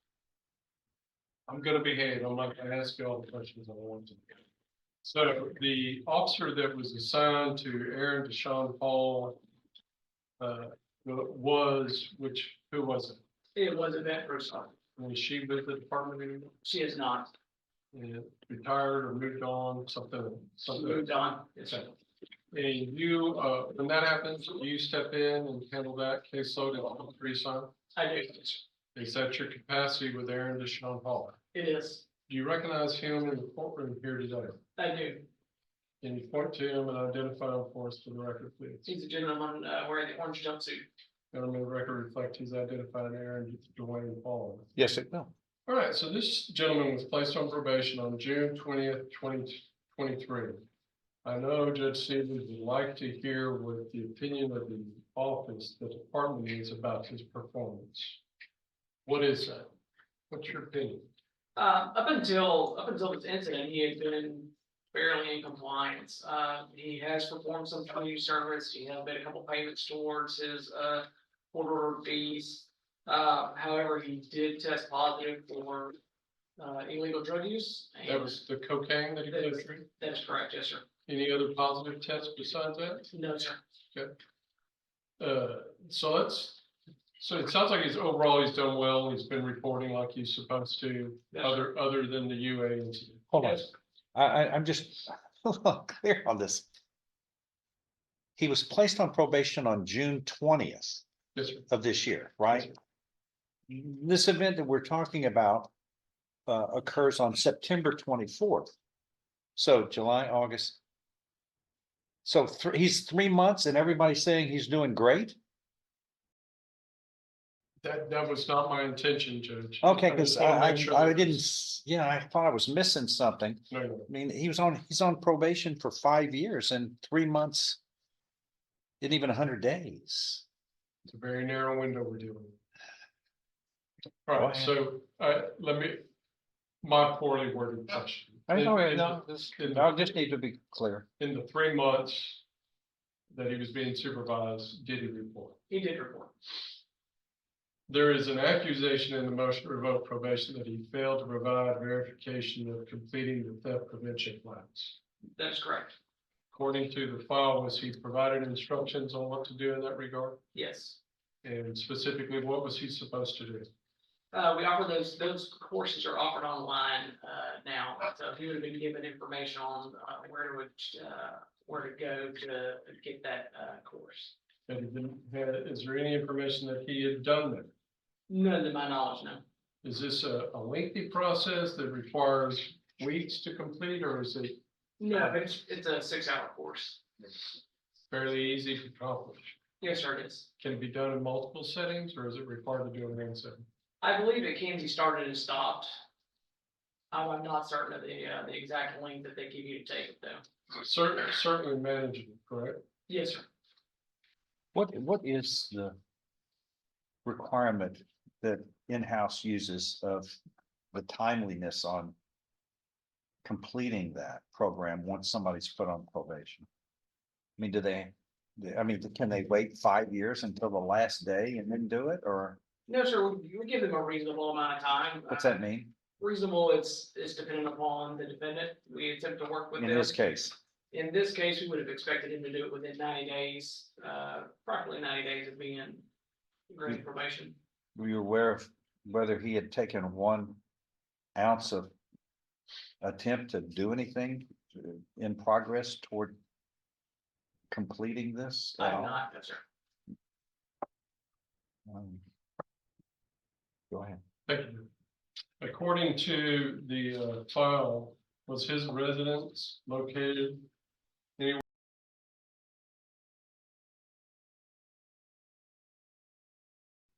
I'm gonna behave. I'm not gonna ask you all the questions I want to. So the officer that was assigned to Aaron Deshaun Paul, who was it? It was a vet person. Was she with the department anymore? She is not. And retired or moved on, something. She moved on. Yes, sir. And you, when that happens, you step in and handle that caseload and resign? I do. Is that your capacity with Aaron Deshaun Hall? It is. Do you recognize him in the courtroom here today? I do. Can you point to him and identify him for us for the record, please? He's a gentleman, wearing the orange jumpsuit. Gentlemen, the record reflect he's identified Aaron Dwayne Paul. Yes, it will. All right, so this gentleman was placed on probation on June 20th, 2023. I know Judge Stevens would like to hear what the opinion of the office, the department is about his performance. What is that? What's your opinion? Up until this incident, he had been fairly in compliance. He has performed some community service. He has made a couple payments towards his, court order fees. However, he did test positive for, illegal drug use. and That was the cocaine that he put through? That is correct, yes, sir. Any other positive tests besides that? No, sir. So it sounds like he's done well. He's been reporting like he's supposed to, Yes, other than the UA incident. Hold on. Yes. I'm just a little clear on this. He was placed on probation on June 20th Yes, sir. of this year, right? This event that we're talking about occurs on September 24th. So July, August. So he's 3 months and everybody's saying he's doing great? That was not my intention, Judge. Okay, I because just wanna make sure I that- didn't, yeah, I thought I was missing something. No, no. I mean, he's on probation for 5 years and 3 months. Isn't even 100 days. It's a very narrow window we're dealing with. All Go right, ahead. so, my poorly worded question. I know, In- no, I just need to be clear. In the 3 months that he was being supervised, did he report? He did report. There is an accusation in the motion to revoke probation that he failed to provide verification of completing the theft prevention plans. That is correct. According to the file, was he provided instructions on what to do in that regard? Yes. And specifically, what was he supposed to do? We offer those courses are offered online, now, so he would have been given information on, where to go to get that, course. Had he been, is there any information that he had done that? None to my knowledge, no. Is this a lengthy process that requires weeks to complete, or is it No, it's a 6-hour course. fairly easy to accomplish? Yes, sir, it is. Can it be done in multiple settings, or is it required to do it in one setting? I believe it can be started and stopped. I'm not certain of the exact length that they give you to take it though. Certainly manageable, correct? Yes, sir. What is the requirement that in-house uses of the timeliness on completing that program once somebody's put on probation? I mean, can they wait 5 years until the last day and then do it, or No, sir, we give them a reasonable amount of time. what's that mean Reasonable, it's dependent upon the defendant. We attempt to work with in them. this case? In this case, we would have expected him to do it within 90 days, approximately 90 days of being granted probation. Were you aware of whether he had taken 1 ounce of attempt to do anything in progress toward completing this? I at have all? not, no, sir. Go ahead. Thank you. According to the file, was his residence located?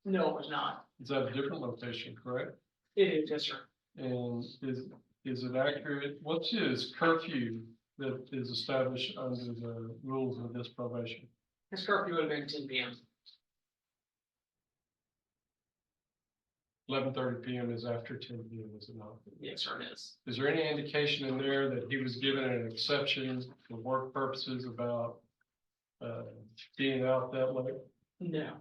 No, it was not. Is that a different location, correct? It is, yes, sir. And is it accurate? What's his curfew that is established under the rules of this probation? His curfew would have been 10 p.m. 11:30 PM is after 10 PM, is it not? Yes, sir, it is. Is there any indication in there that he was given an exception for work purposes about being out that late? No,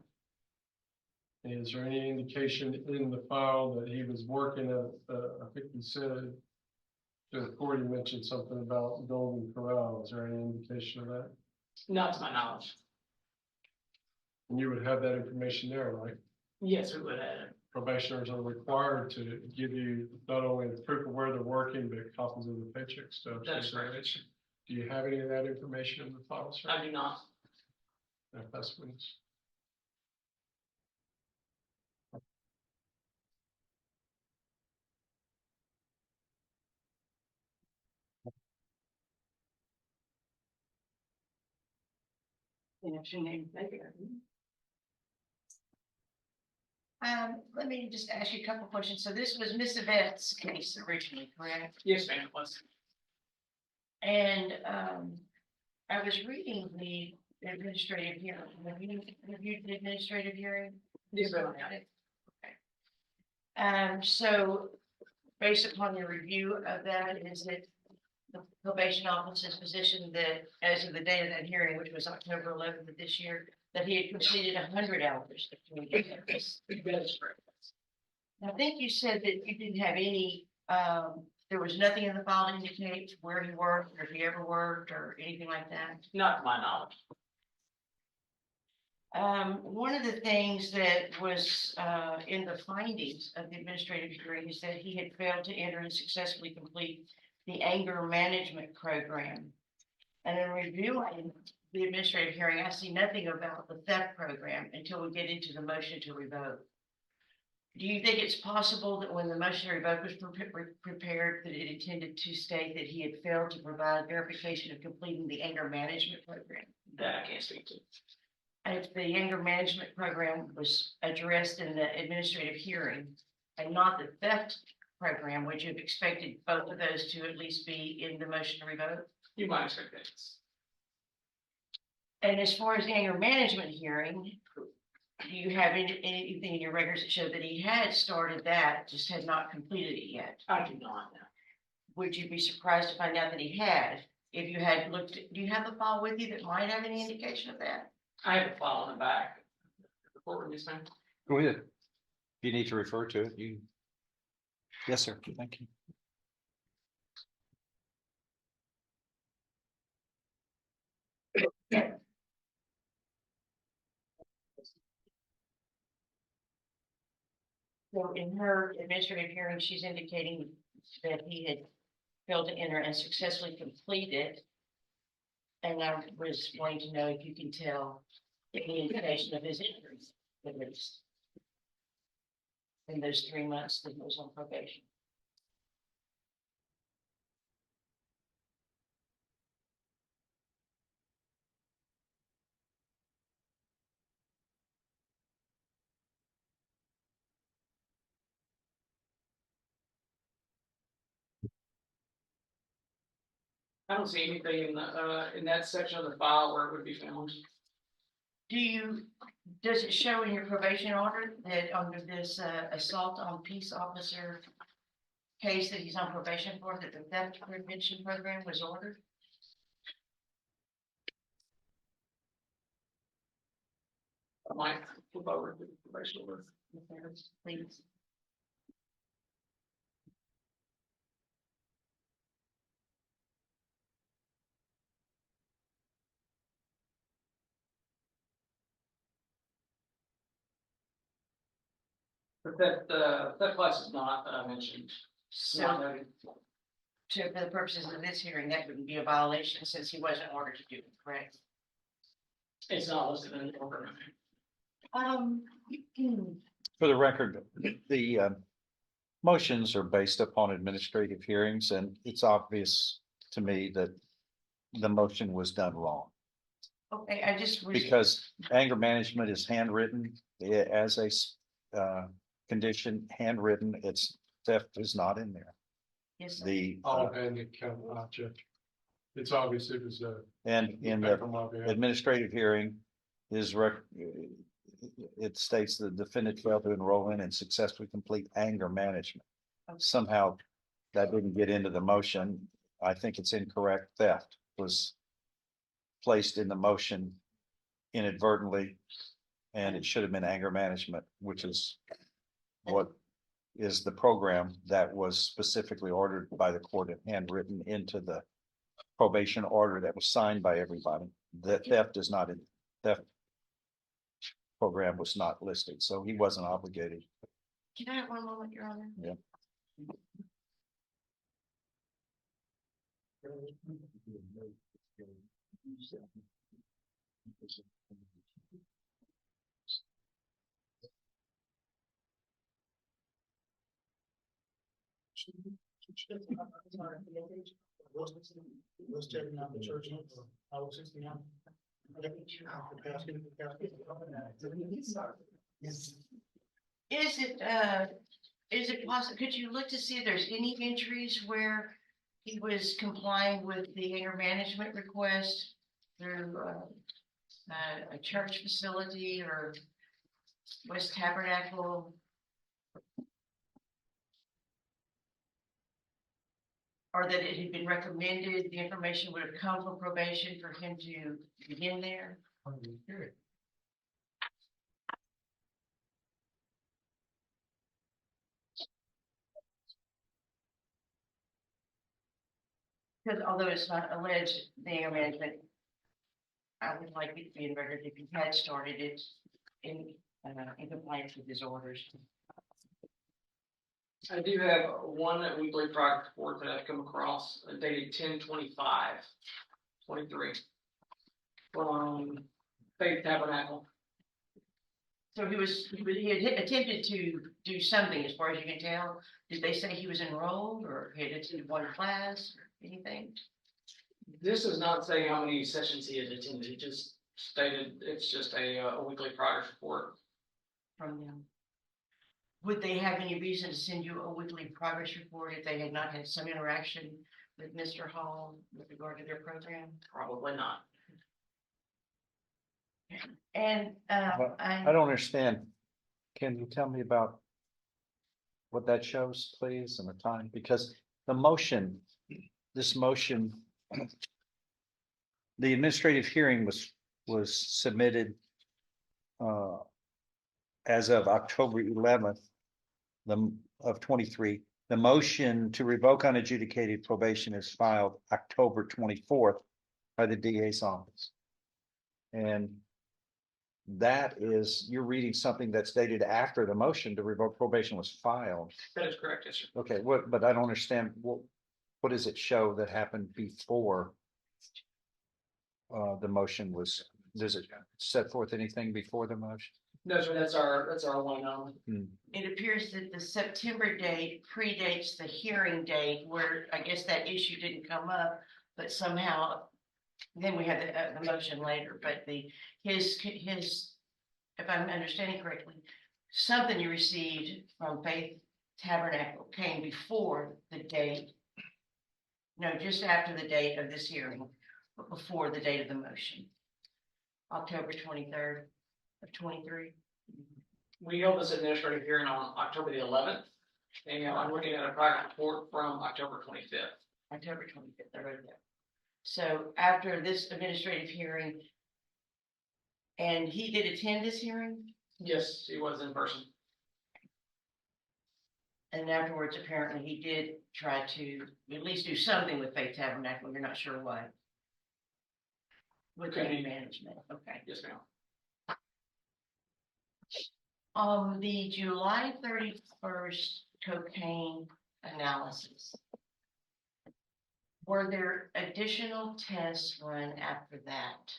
Is there any indication in the file that he was working at, I think he said, the court, he mentioned something about Golden Corral. Is there any indication of that? not to my knowledge. And you would have that information there, right? Yes, we would have. Probationers are required to give you not only the proof of where they're working, but copies of the paycheck stubs. That's correct. Do you have any of that information in the file, sir? I do not. If that's what it's. Let me just ask you a couple questions. So this was Miss Yvette's case originally, correct? Yes, ma'am, it was. And, I was reading the administrative hearing. Have you reviewed the administrative hearing? Yes, ma'am. So based upon your review of that, is it the probation officer's position that as of the date of that hearing, which was October 11th of this year, that he had completed 100 hours of community service? That is correct. I think you said that you didn't have any, there was nothing in the file to indicate where he worked or if he ever worked or anything like that. Not to my knowledge. One of the things that was in the findings of the administrative hearing is that he had failed to enter and successfully complete the anger management program. And in reviewing the administrative hearing, I see nothing about the theft program until we get into the motion to revoke. Do you think it's possible that when the motion to revoke was prepared, that it intended to state that he had failed to provide verification of completing the anger management program? That I can't speak to. And if the anger management program was addressed in the administrative hearing and not the theft program, would you have expected both of those to at least be in the motion to revoke? You might expect that. And as far as the anger management hearing, do you have anything in your records that show that he had started that, just had not completed it yet? I do not know. Would you be surprised to find out that he had? If you had looked, do you have the file with you that might have any indication of that? I have a file in the back. The courtroom, yes, ma'am. Go ahead. you need to refer to it, you. Yes, sir. Thank you. So in her administrative hearing, she's indicating that he had failed to enter and successfully completed. And I was wanting to know if you can tell any indication of his injuries, at least. In those 3 months that he was on probation. I don't see anything in that section of the file where it would be found. Does it show in your probation order that under this assault on peace officer case that he's on probation for, that the theft prevention program was ordered? I might flip over to the probation order. Please. But that class is not mentioned. So for the purposes of this hearing, that wouldn't be a violation since he wasn't ordered to do it, correct? It's not listed in the order. Um, For the record, the motions are based upon administrative hearings, and it's obvious to me that the motion was done wrong. okay, I just was. Because anger management is handwritten as a condition, handwritten, it's theft is not in there. Yes, sir. The, All abandoned count, Judge. It's obvious it was and in back the on my behalf. administrative hearing is it states the defendant failed to enroll in and successfully complete anger management. Somehow that didn't get into the motion. I think it's incorrect. Theft was placed in the motion inadvertently, and it should have been anger management, which is what is the program that was specifically ordered by the court and handwritten into the probation order that was signed by everybody. The theft is not in, theft program was not listed, so he wasn't obligated. Can I have one moment, Your Honor? Yeah. Is it possible, could you look to see if there's any entries where he was complying with the anger management request through a church facility or West Tabernacle? Or that it had been recommended, the information would have come from probation for him to begin there? Because although it's not alleged, the anger management, I would like it to be in record if he had started it in compliance with his orders. I do have one weekly progress report that I've come across dated 10/25/23 from Faith Tabernacle. So he had attempted to do something as far as you can tell. Did they say he was enrolled or he had attended one class or anything? This does not say how many sessions he has attended. It just stated it's just a weekly progress report. From them? Would they have any reason to send you a weekly progress report if they had not had some interaction with Mr. Hall with regard to their program? Probably not. And I don't understand. Can you tell me about what that shows, please, and the time? Because the motion, this motion, the administrative hearing was submitted as of October 11th, of 23, the motion to revoke unadjudicated probation is filed October 24th by the DA's office. And that is, you're reading something that's dated after the motion to revoke probation was filed. That is correct, yes, sir. Okay, but I don't understand, what does it show that happened before? The motion was, does it set forth anything before the motion? No, sir, that's our one on. It appears that the September date predates the hearing date where I guess that issue didn't come up, but somehow then we have the motion later, but his, if I'm understanding correctly, something you received from Faith Tabernacle came before the date. No, just after the date of this hearing, but before the date of the motion. October 23rd of 23. We held this administrative hearing on October the 11th, and I'm looking at a prior report from October 25th. October 25th, I wrote that. So after this administrative hearing, and he did attend this hearing, Yes, he was in person. and afterwards, apparently, he did try to at least do something with Faith Tabernacle, you're not sure what. With Okay. the management, okay. Yes, ma'am. The July 31st cocaine analysis. Were there additional tests run after that?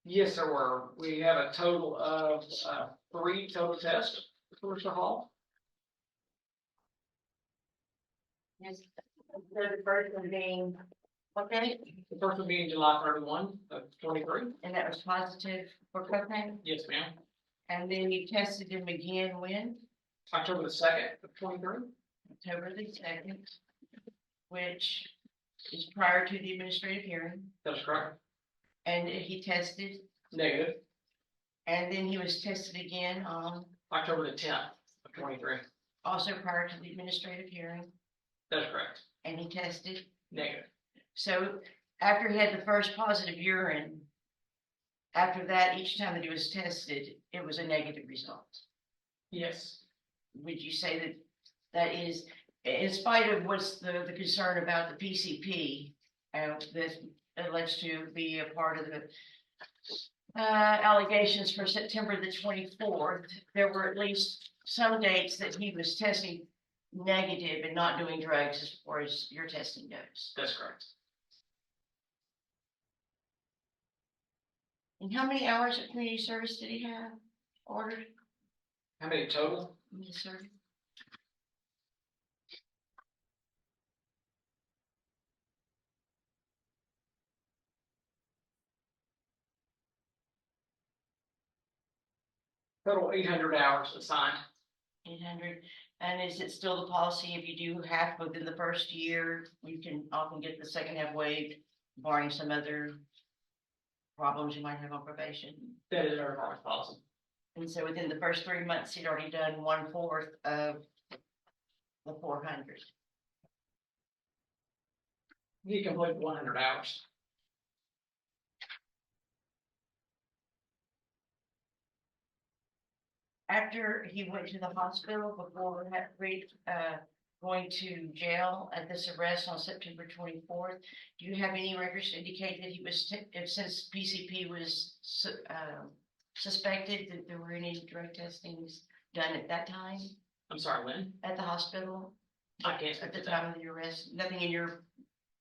Yes, there were. We have a total of 3 total tests for Mr. Hall. Yes. The first one being, okay, The first would be July 31 of 23. and that was positive for cocaine, Yes, ma'am. and then you tested him again when? October the 2nd of 23. October the 2nd, which is prior to the administrative hearing, That's correct. and he tested, Negative. and then he was tested again on, October the 10th of 23. also prior to the administrative hearing, That's correct. and he tested. Negative. So after he had the first positive urine, after that, each time that he was tested, it was a negative result. Yes. Would you say that that is, in spite of what's the concern about the PCP, that alleged to be a part of the allegations for September the 24th, there were at least some dates that he was testing negative and not doing drugs as far as your testing goes. That's correct. And how many hours of community service did he have ordered? How many total? Yes, sir. Total 800 hours assigned. 800, and is it still the policy if you do half within the first year, you can often get the second half waived, barring some other problems you might have on probation? That is our department's policy. And so within the first 3 months, he'd already done 1/4 of the 400. He completed 100 hours. After he went to the hospital before going to jail at this arrest on September 24th, do you have any records to indicate that he was, since PCP was suspected, that there were any drug testings done at that time I'm sorry, Lynn? at the hospital? I can't speak At the to that. time of the arrest, nothing in your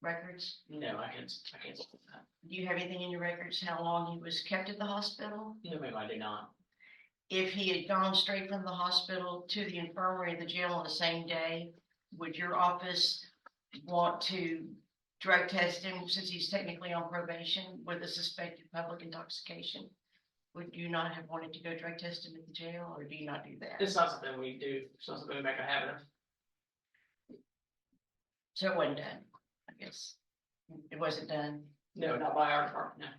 records? No, I can't speak to that. Do you have anything in your records, how long he was kept at the hospital? No, ma'am, I did not. If he had gone straight from the hospital to the infirmary of the jail on the same day, would your office want to drug test him since he's technically on probation with a suspected public intoxication? Would you not have wanted to go drug test him at the jail, or do you not do that? It's not something we do. It's not something we make a habit of. So it wasn't done, I guess. It wasn't done. No, not by our department, no.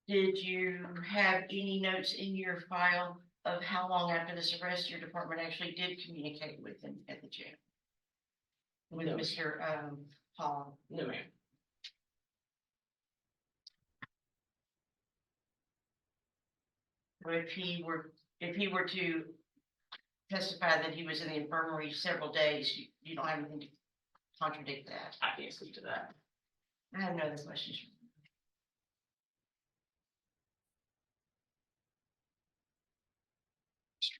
Did you have any notes in your file of how long after this arrest your department actually did communicate with him at the jail? With No. Mr. Hall? No, ma'am. But if he were to testify that he was in the infirmary several days, you don't have anything to contradict that. I can't speak to that. I have no other questions.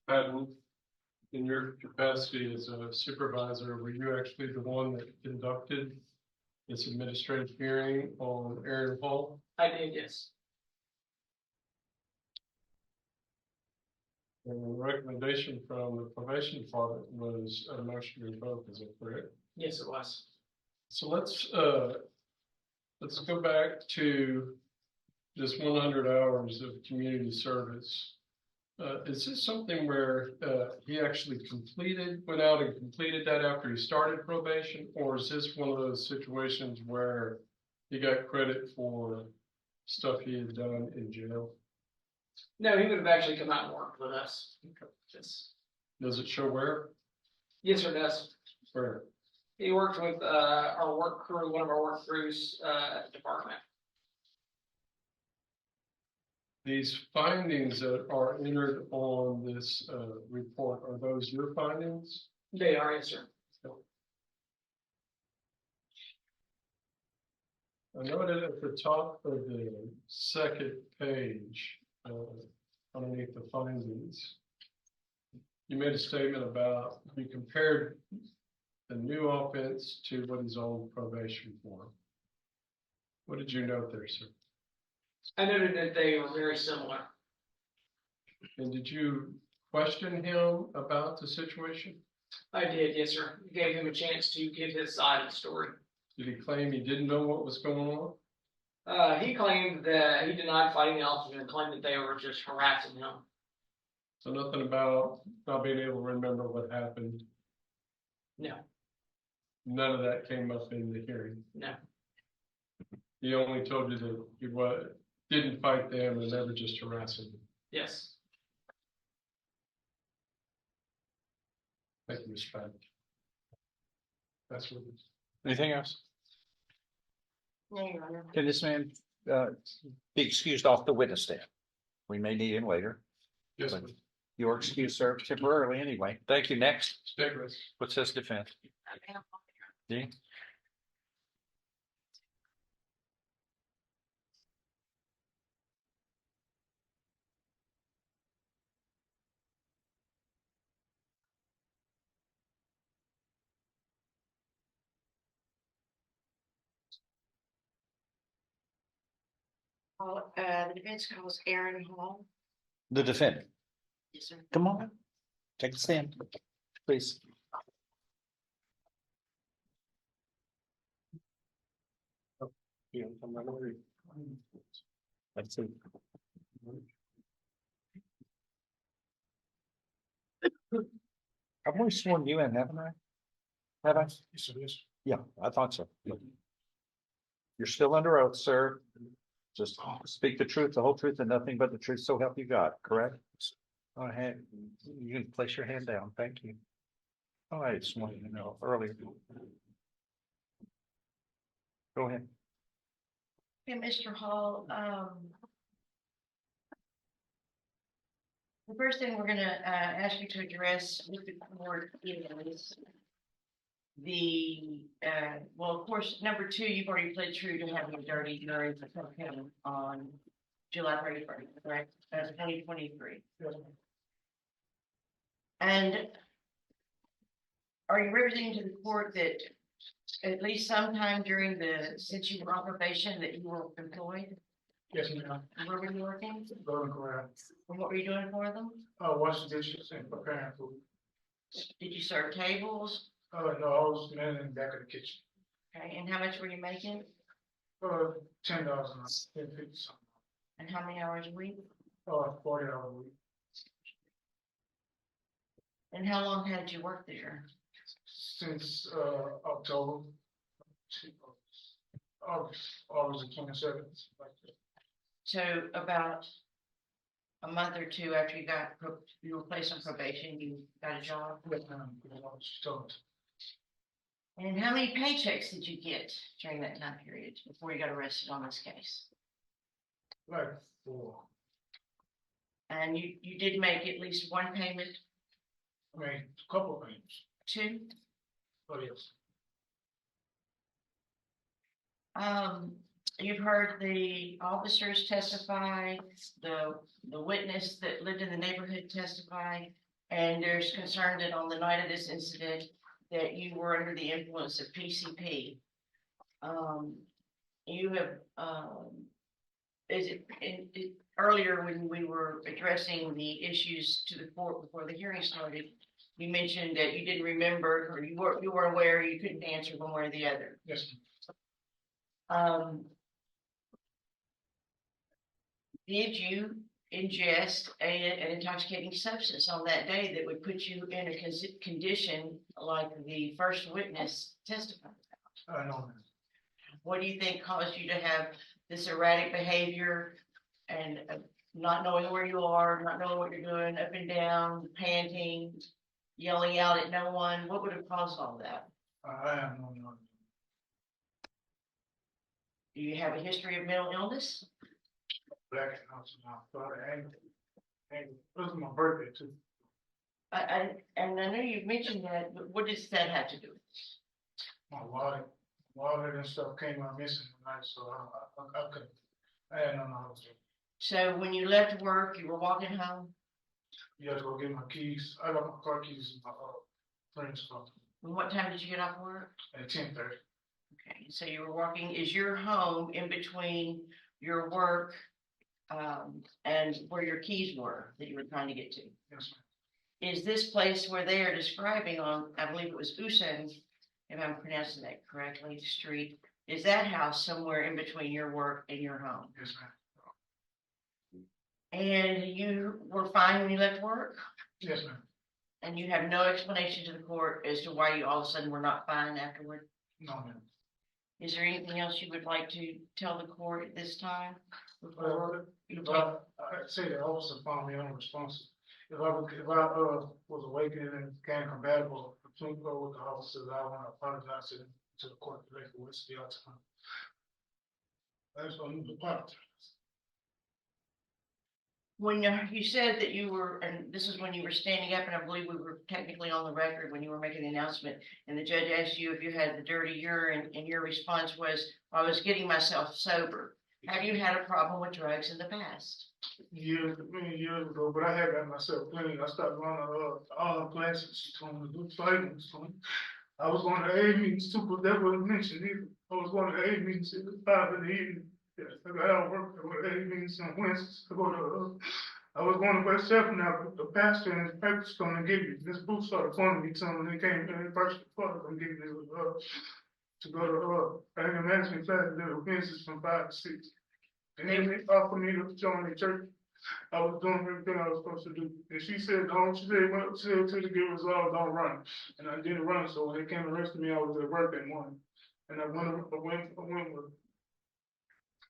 Patton, in your capacity as a supervisor, were you actually the one that conducted this administrative hearing on Aaron Hall? I did, yes. And the recommendation from the probation department was a motion to revoke, is that correct? Yes, it was. So let's go back to this 100 hours of community service. Is this something where he actually went out and completed that after he started probation? Or is this one of those situations where he got credit for stuff he had done in jail? No, he would have actually come out and worked with us. Yes, Does it show where? yes, sir, does. Where? He worked with our work crew, one of our work crews at the department. These findings that are entered on this report, are those your findings? They are, yes, sir. I noted at the top of the second page, underneath the findings, you made a statement about, you compared the new offense to what he's on probation for. What did you note there, sir? I noted that they were very similar. And did you question him about the situation? I did, yes, sir. Gave him a chance to give his side of the story. Did he claim he didn't know what was going on? He claimed that he denied fighting the officers and claimed that they were just harassing him. So nothing about not being able to remember what happened. No, None of that came up in the hearing. no. He only told you that he didn't fight them and they were just harassing them. Yes. Thank you, Mr. Patton. That's what it is. Anything else? No, Your Honor. Can this man be excused off the witness stand? We may need him later. Yes, But Your excuse served temporarily anyway. Thank you. Next, state risk. what says defense? Dean? The defense calls Aaron Hall. The defendant. Yes, sir. Come on. Take a stand, please. Let's see. I've always sworn you in, haven't I? Have I? Yes, it is. Yeah, I thought so. You're still under oath, sir. Just speak the truth, the whole truth, and nothing but the truth, so help you God, correct? Go ahead, you can place your hand down, thank you. Oh, I just wanted to know earlier. Go ahead. Okay, Mr. Hall, the first thing we're gonna ask you to address with the court is well, of course, number two, you've already played true to having a dirty urine for cocaine on July 31st, correct? That's 2023. And are you representing to the court that at least sometime since you were on probation, that you were employed? Yes, ma'am. Where were you working? Going around, And what were you doing for them? washing dishes and preparing food. Did you serve tables? No, I was manning back of the kitchen. Okay, and how much were you making? $10 an hour, 10.50 something. And how many hours a week? 40 hours a week. And how long had you worked there? Since October, August the 27th. Like that. So about a month or two after you were placed on probation, you got a job? Yes, ma'am, because I was told. And how many paychecks did you get during that time period before you got arrested on this case? Like 4. And you did make at least one payment, I mean, a couple of things, two? but yes. You've heard the officers testify, the witness that lived in the neighborhood testify, and there's concern that on the night of this incident, that you were under the influence of PCP. You have, earlier when we were addressing the issues to the court before the hearing started, you mentioned that you didn't remember, or you were aware, you couldn't answer one way or the other. Yes, Did you ingest an intoxicating substance on that day that would put you in a condition like the first witness testified? I know that. What do you think caused you to have this erratic behavior and not knowing where you are, not knowing what you're doing, up and down, panting, yelling out at no one? What would have caused all that? I have no knowledge. Do you have a history of mental illness? Black house now, so I angry. Angry. This is my birthday too. And I know you've mentioned that, but what does that have to do with it? My wallet and stuff came out missing tonight, so I couldn't, I had no knowledge. So when you left work, you were walking home? You have to go get my keys. I got my car keys in my friend's car And what time did you get off work? at 10:30. Okay, so you were walking, is your home in between your work and where your keys were that you were trying to get to? Yes, Is this place where they are describing on, I believe it was Usen, if I'm pronouncing that correctly, street, is that house somewhere in between your work and your home? ma'am. Yes, ma'am. And you were fine when you left work? Yes, ma'am. And you have no explanation to the court as to why you all of a sudden were not fine afterward? No, ma'am. Is there anything else you would like to tell the court at this time? Well, You if take- I'd say the officer found me unresponsive. If I was awakened and became compatible between with the officers, I want to apologize to the court today for wasting your time. That's what I need to apologize. When you said that you were, and this is when you were standing up, and I believe we were technically on the record when you were making the announcement, and the judge asked you if you had the dirty urine, and your response was, I was getting myself sober. Have you had a problem with drugs in the past? Many years ago, but I had got myself clean. I started going to all the classes she told me to do fighting. I was going to A meetings too, but that wasn't mentioned either. I was going to A meetings at 5 in the evening. Yes, I got out of work. I go to A meetings on Wednesdays. I was going to West Chapel now, but the pastor and his papers going to give me this book started calling me telling me they came in person before and give me to go to anger management class little Wednesdays from 5 to 6. And then they offered me to join the church. I was doing everything I was supposed to do. And she said, don't, she said, well, she said, till you get resolved, don't run. And I didn't run, so when they came to arrest me, I was at work that morning. And I went with.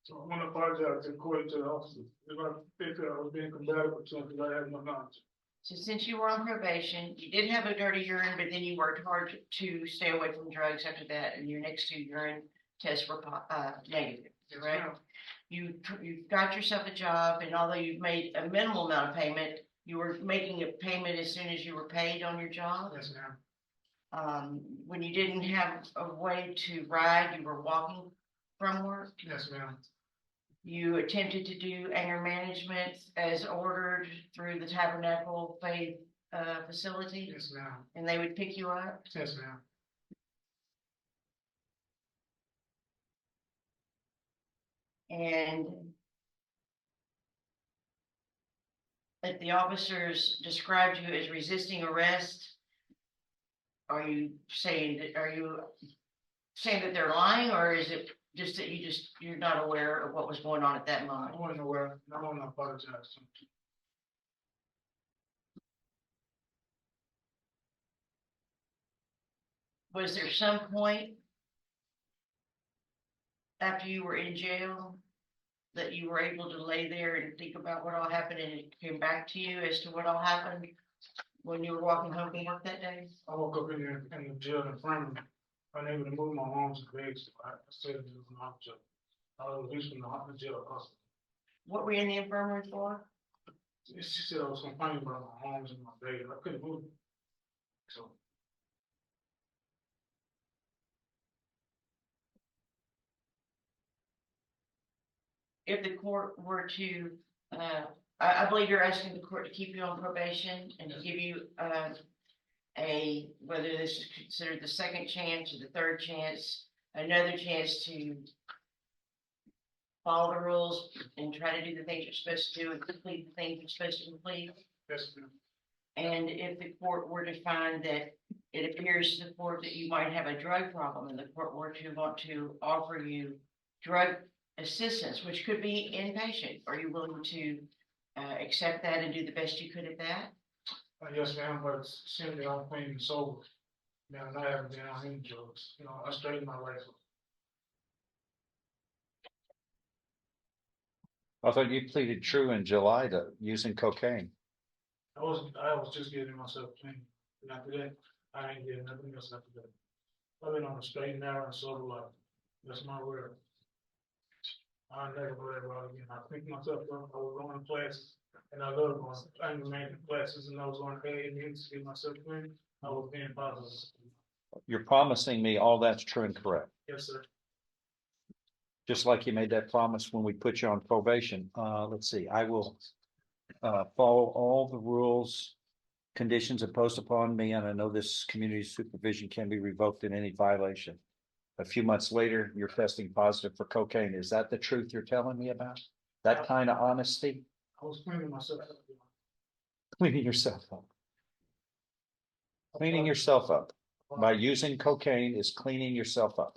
So I want to apologize to the court and to the officer. If I think I was being combative or something, I have no knowledge. So since you were on probation, you did have a dirty urine, but then you worked hard to stay away from drugs after that, and your next 2 urine tests were negative, Yes, right? ma'am. You got yourself a job, and although you've made a minimal amount of payment, you were making a payment as soon as you were paid on your job. Yes, ma'am. When you didn't have a way to ride, you were walking from work. Yes, ma'am. You attempted to do anger management as ordered through the Tabernacle Faith facility, Yes, ma'am. and they would pick you up. Yes, ma'am. And if the officers described you as resisting arrest, are you saying that they're lying, or is it just that you're not aware of what was going on at that I moment? wasn't aware. I want to apologize. Was there some point after you were in jail that you were able to lay there and think about what all happened, and it came back to you as to what all happened when you were walking home from work that day? I woke up in the jail in front of me, unable to move my arms and legs. So I said it was an jail. I was released from the jail custody. What were you in the infirmary for? She said I was complaining about my arms and my leg, I couldn't move. So, If the court were to, I believe you're asking the court to keep you on probation and to give you, whether this is considered the second chance or the third chance, another chance to follow the rules and try to do the things you're supposed to do and complete the things you're supposed to complete. yes, ma'am. And if the court were to find that it appears to the court that you might have a drug problem and the court were to want to offer you drug assistance, which could be inpatient, are you willing to accept that and do the best you could at that? Yes, ma'am, but simply I'm clean and sober. Now, I haven't been on any drugs, you know, I straightened my life up. I thought you pleaded true in July to using cocaine. I was just getting myself clean, and after that, I ain't getting nothing else after that. I've been on a straight and narrow and sober life, that's my word. I never go that route again, I picked myself up, I was going to classes, and I love going, I remained in classes, and I was going to AA meetings to get myself clean, I was being positive. You're promising me all that's true and correct. Yes, sir. Just like you made that promise when we put you on probation. Let's see, I will follow all the rules, conditions imposed upon me, and I know this community supervision can be revoked in any violation. A few months later, you're testing positive for cocaine. Is that the truth you're telling me about? That kind of honesty? I was cleaning myself up. Cleaning yourself up. Cleaning yourself up by using cocaine is cleaning yourself up.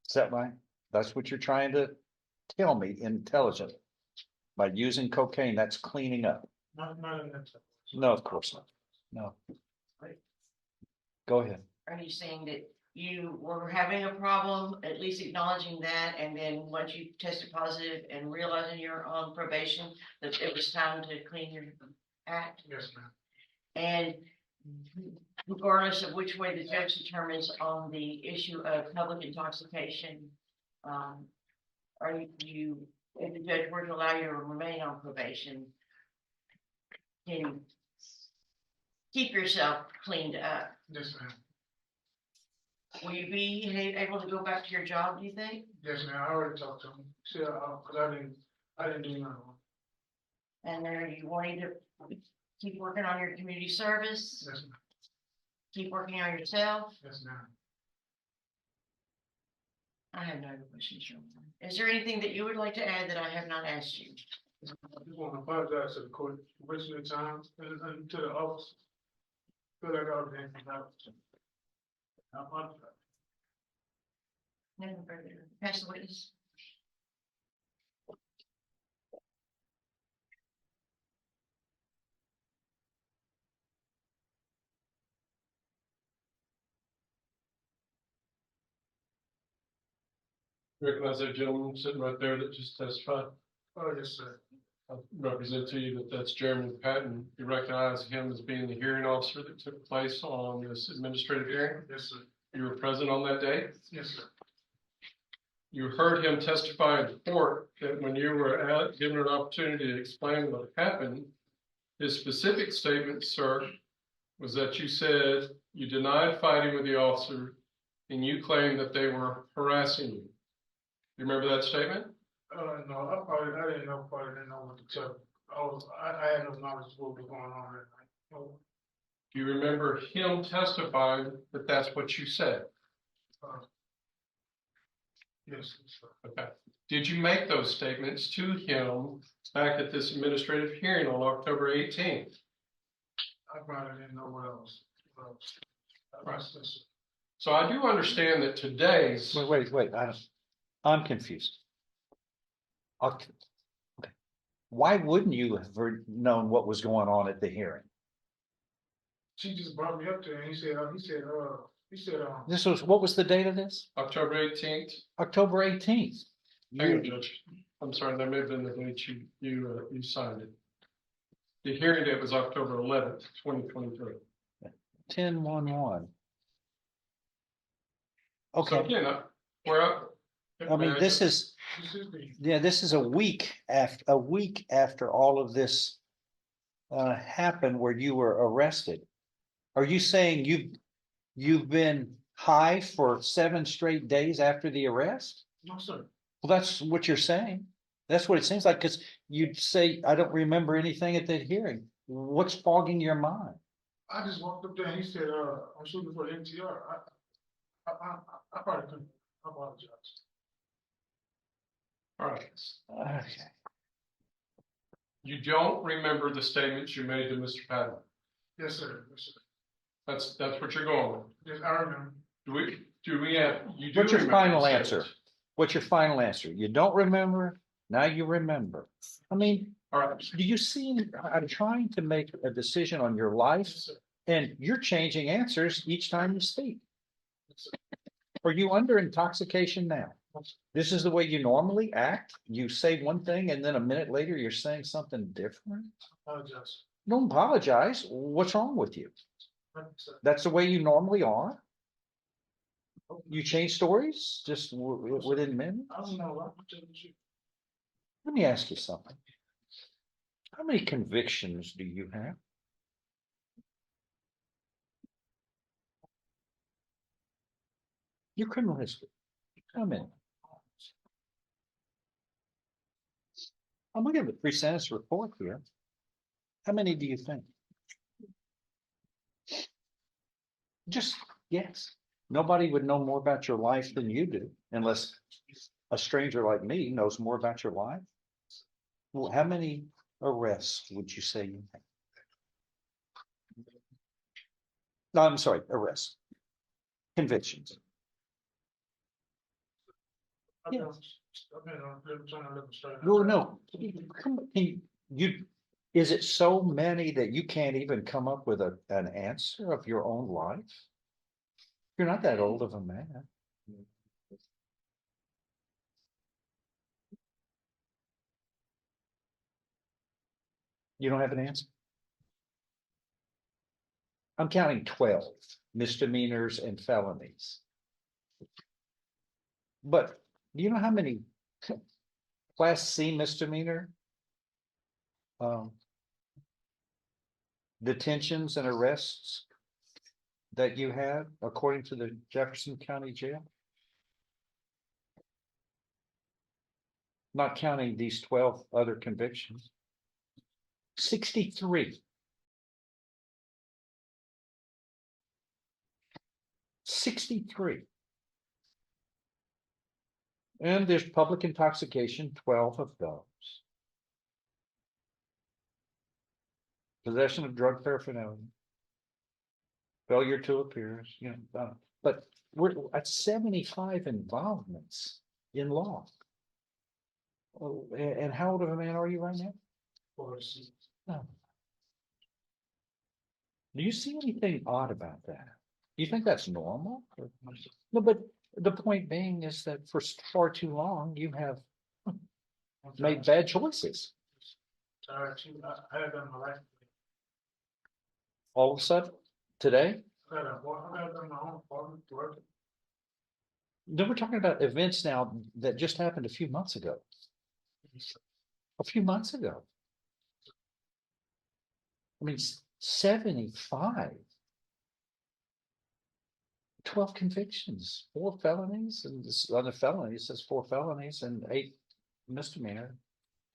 Is that right? That's what you're trying to tell me intelligently. By using cocaine, that's cleaning up. Not in that. No, of course not. No. Go ahead. Are you saying that you were having a problem, at least acknowledging that, and then once you tested positive and realizing you're on probation, that it was time to clean your act? Yes, ma'am. And regardless of which way the judge determines on the issue of public intoxication, are you, if the judge were to allow you to remain on probation, can you keep yourself cleaned up? Yes, ma'am. Will you be able to go back to your job, do you think? Yes, ma'am, I already talked to him, see, cause I didn't do nothing wrong. And are you wanting to keep working on your community service, Yes, ma'am, keep working on yourself? yes, ma'am. I have no other questions. Your Honor. Is there anything that you would like to add that I have not asked you? I just want to apologize to the court, wasting your time, and to the office. Feel like I was being out. I apologize. No further. Pass the witness. Recognize that gentleman sitting right there that just testified. Oh, yes, sir. I represent to you that that's Jeremy Patton. You recognize him as being the hearing officer that took place on this administrative hearing? Yes, sir. You were present on that day? Yes, sir. You heard him testify in court that when you were given an opportunity to explain what happened, his specific statement, sir, was that you said you denied fighting with the officer and you claimed that they were harassing you. You remember that statement? No, I didn't know what to tell. I had no knowledge of what was going on that night. No. Do you remember him testifying that that's what you said? Yes, sir. Okay. Did you make those statements to him back at this administrative hearing on October 18th? I probably didn't know what else. So I do understand that today's. Wait, I'm confused. Okay. Why wouldn't you have known what was going on at the hearing? She just brought me up there and he said, This was, what was the date of this? October 18th. October 18th. Hang on, Judge. I'm sorry, that may have been the date you signed it. The hearing date was October 11th, 2023. 10/11. So Okay, again, I mean, this is, yeah, this is a week after all of this happened where you were arrested. Are you saying you've been high for 7 straight days after the arrest? No, sir. Well, that's what you're saying. That's what it seems like, because you'd say, I don't remember anything at that hearing. What's fogging your mind? I just walked up there and he said, I'm shooting for NTR. I probably couldn't, I apologize. All right. Okay. You don't remember the statements you made to Mr. Patton. Yes, sir. Yes, sir. That's what you're going with. Yes, I remember. Do we have, you do What's your remember the final statements? answer? What's your final answer? You don't remember, now you remember. I mean, All right. do you see, I'm trying to make a decision on your life, Yes, sir. and you're changing answers each time you speak. Yes, sir. Are you under intoxication now? This is the way you normally act? You say one thing and then a minute later you're saying something different? I apologize. Don't apologize. What's wrong with you? Thank you, sir. That's the way you normally are? You change stories just within minutes? I don't know. I'm telling you. Let me ask you something. How many convictions do you have? Your criminal history. How many? I'm looking at the pre-sentence report here. How many do you think? Just yes. Nobody would know more about your life than you do unless a stranger like me knows more about your life. Well, how many arrests would you say you have? No, I'm sorry, arrests. Convictions. I've Yes. been trying to live straight. No, no. Come on, is it so many that you can't even come up with an answer of your own life? You're not that old of a man. You don't have an answer? I'm counting 12 misdemeanors and felonies. But do you know how many Class C misdemeanor detentions and arrests that you had according to the Jefferson County Jail? Not counting these 12 other convictions. 63. 63. And there's public intoxication, 12 of those. Possession of drug paraphernalia. Failure to appear, but we're at 75 involvements in law. Oh, and how old of a man are you right now? No. Do you see anything odd about that? Do you think that's normal? No, but the point being is that for far too long, you have made bad choices. I had done my life. All of a sudden, today, I had done my own apartment work. then we're talking about events now that just happened a few months ago. A few months ago. I mean, 75. 12 convictions, 4 felonies, and this other felony says 4 felonies and 8 misdemeanor,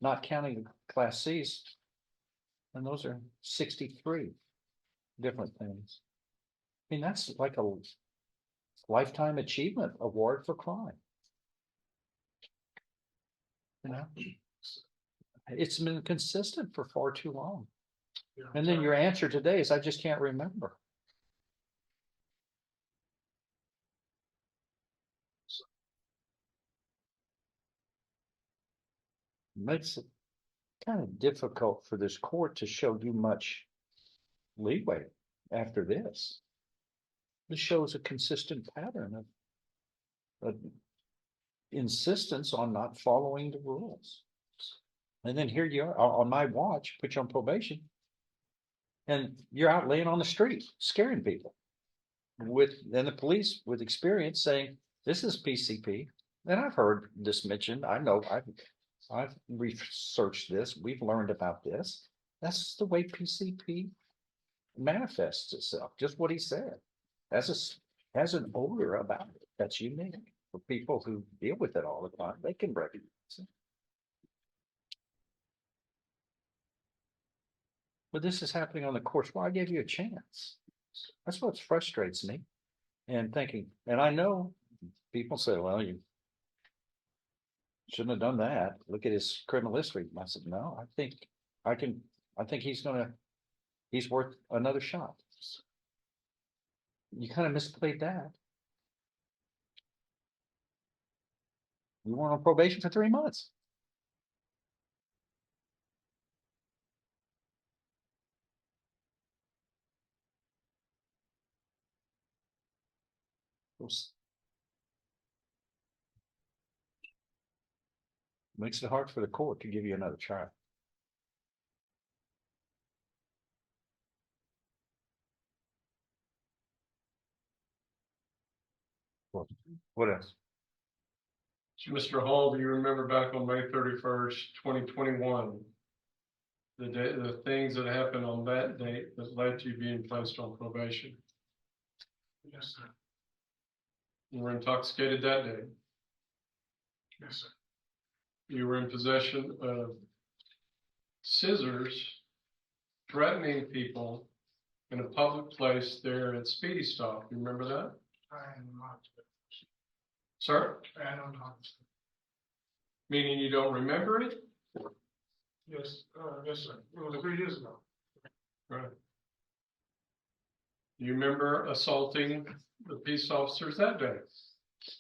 not counting the Class Cs. And those are 63 different things. I mean, that's like a lifetime achievement award for crime. You know, it's been consistent for far too long. And then your answer today is, I just can't remember. Makes it kind of difficult for this court to show you much leeway after this. This shows a consistent pattern of insistence on not following the rules. And then here you are on my watch, put you on probation. And you're out laying on the street, scaring people. And the police with experience saying, this is PCP. and I've heard this mentioned, I know, I've researched this, we've learned about this. That's the way PCP manifests itself, just what he said. Has an odor about it that's unique for people who deal with it all the time. They can recognize it. But this is happening on the course. Well, I gave you a chance. That's what frustrates me. And thinking, and I know people say, well, you shouldn't have done that. Look at his criminal history. I said, no, I think he's worth another shot. You kind of misplayed that. You were on probation for 3 months. Makes it hard for the court to give you another try. What else? So, Mr. Hall, do you remember back on May 31st, 2021? The day, the things that happened on that date that led to you being placed on probation? Yes, sir. You were intoxicated that day. Yes, sir. You were in possession of scissors, threatening people in a public place there at Speedy Stop. You remember that? I am not. Sir? I don't know. Meaning you don't remember it? Yes, yes, sir. It was 3 years ago. Right. You remember assaulting the peace officers that day?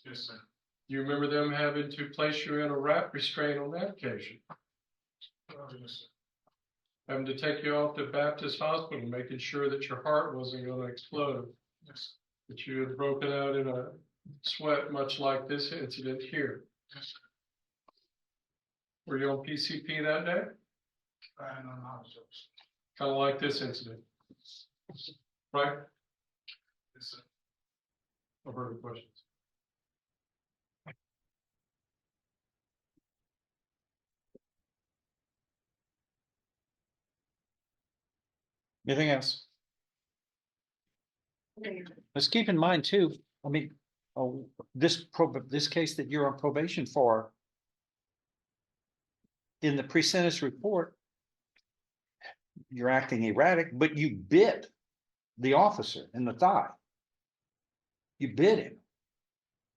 Yes, sir. You remember them having to place you in a wrap restraint on that occasion? Yes, sir. Having to take you off to Baptist Hospital, making sure that your heart wasn't going to explode, Yes, that you had broken out in a sweat, much like this incident here. yes, sir. Were you on PCP that day? I am not knowledge of it. Kind of like this incident, right? Yes, sir. I've heard the questions. Anything else? Let's keep in mind too, I mean, oh, this case that you're on probation for. In the pre-sentence report. You're acting erratic, but you bit the officer in the thigh. You bit him.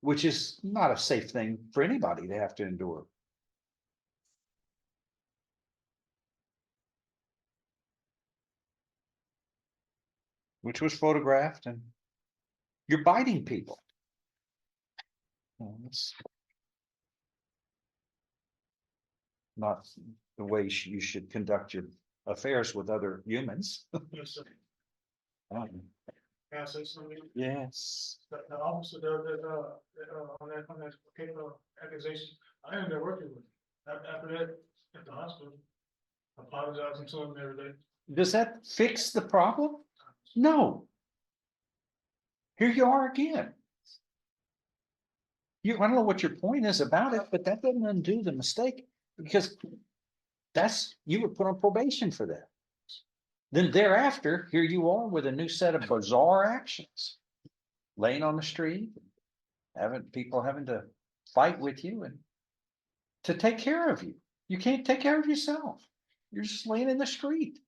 Which is not a safe thing for anybody to have to endure. Which was photographed, and you're biting people. Well, it's not the way you should conduct your affairs with other humans. Yes, sir. Um, Can I say something? Yes. The officer that, on that accusation, I ended up working with him. After that, at the hospital, apologizing to him and everything. Does that fix the problem? No. Here you are again. I don't know what your point is about it, but that doesn't undo the mistake, because you were put on probation for that. Then thereafter, here you are with a new set of bizarre actions. Laying on the street, people having to fight with you and to take care of you. You can't take care of yourself. You're just laying in the street,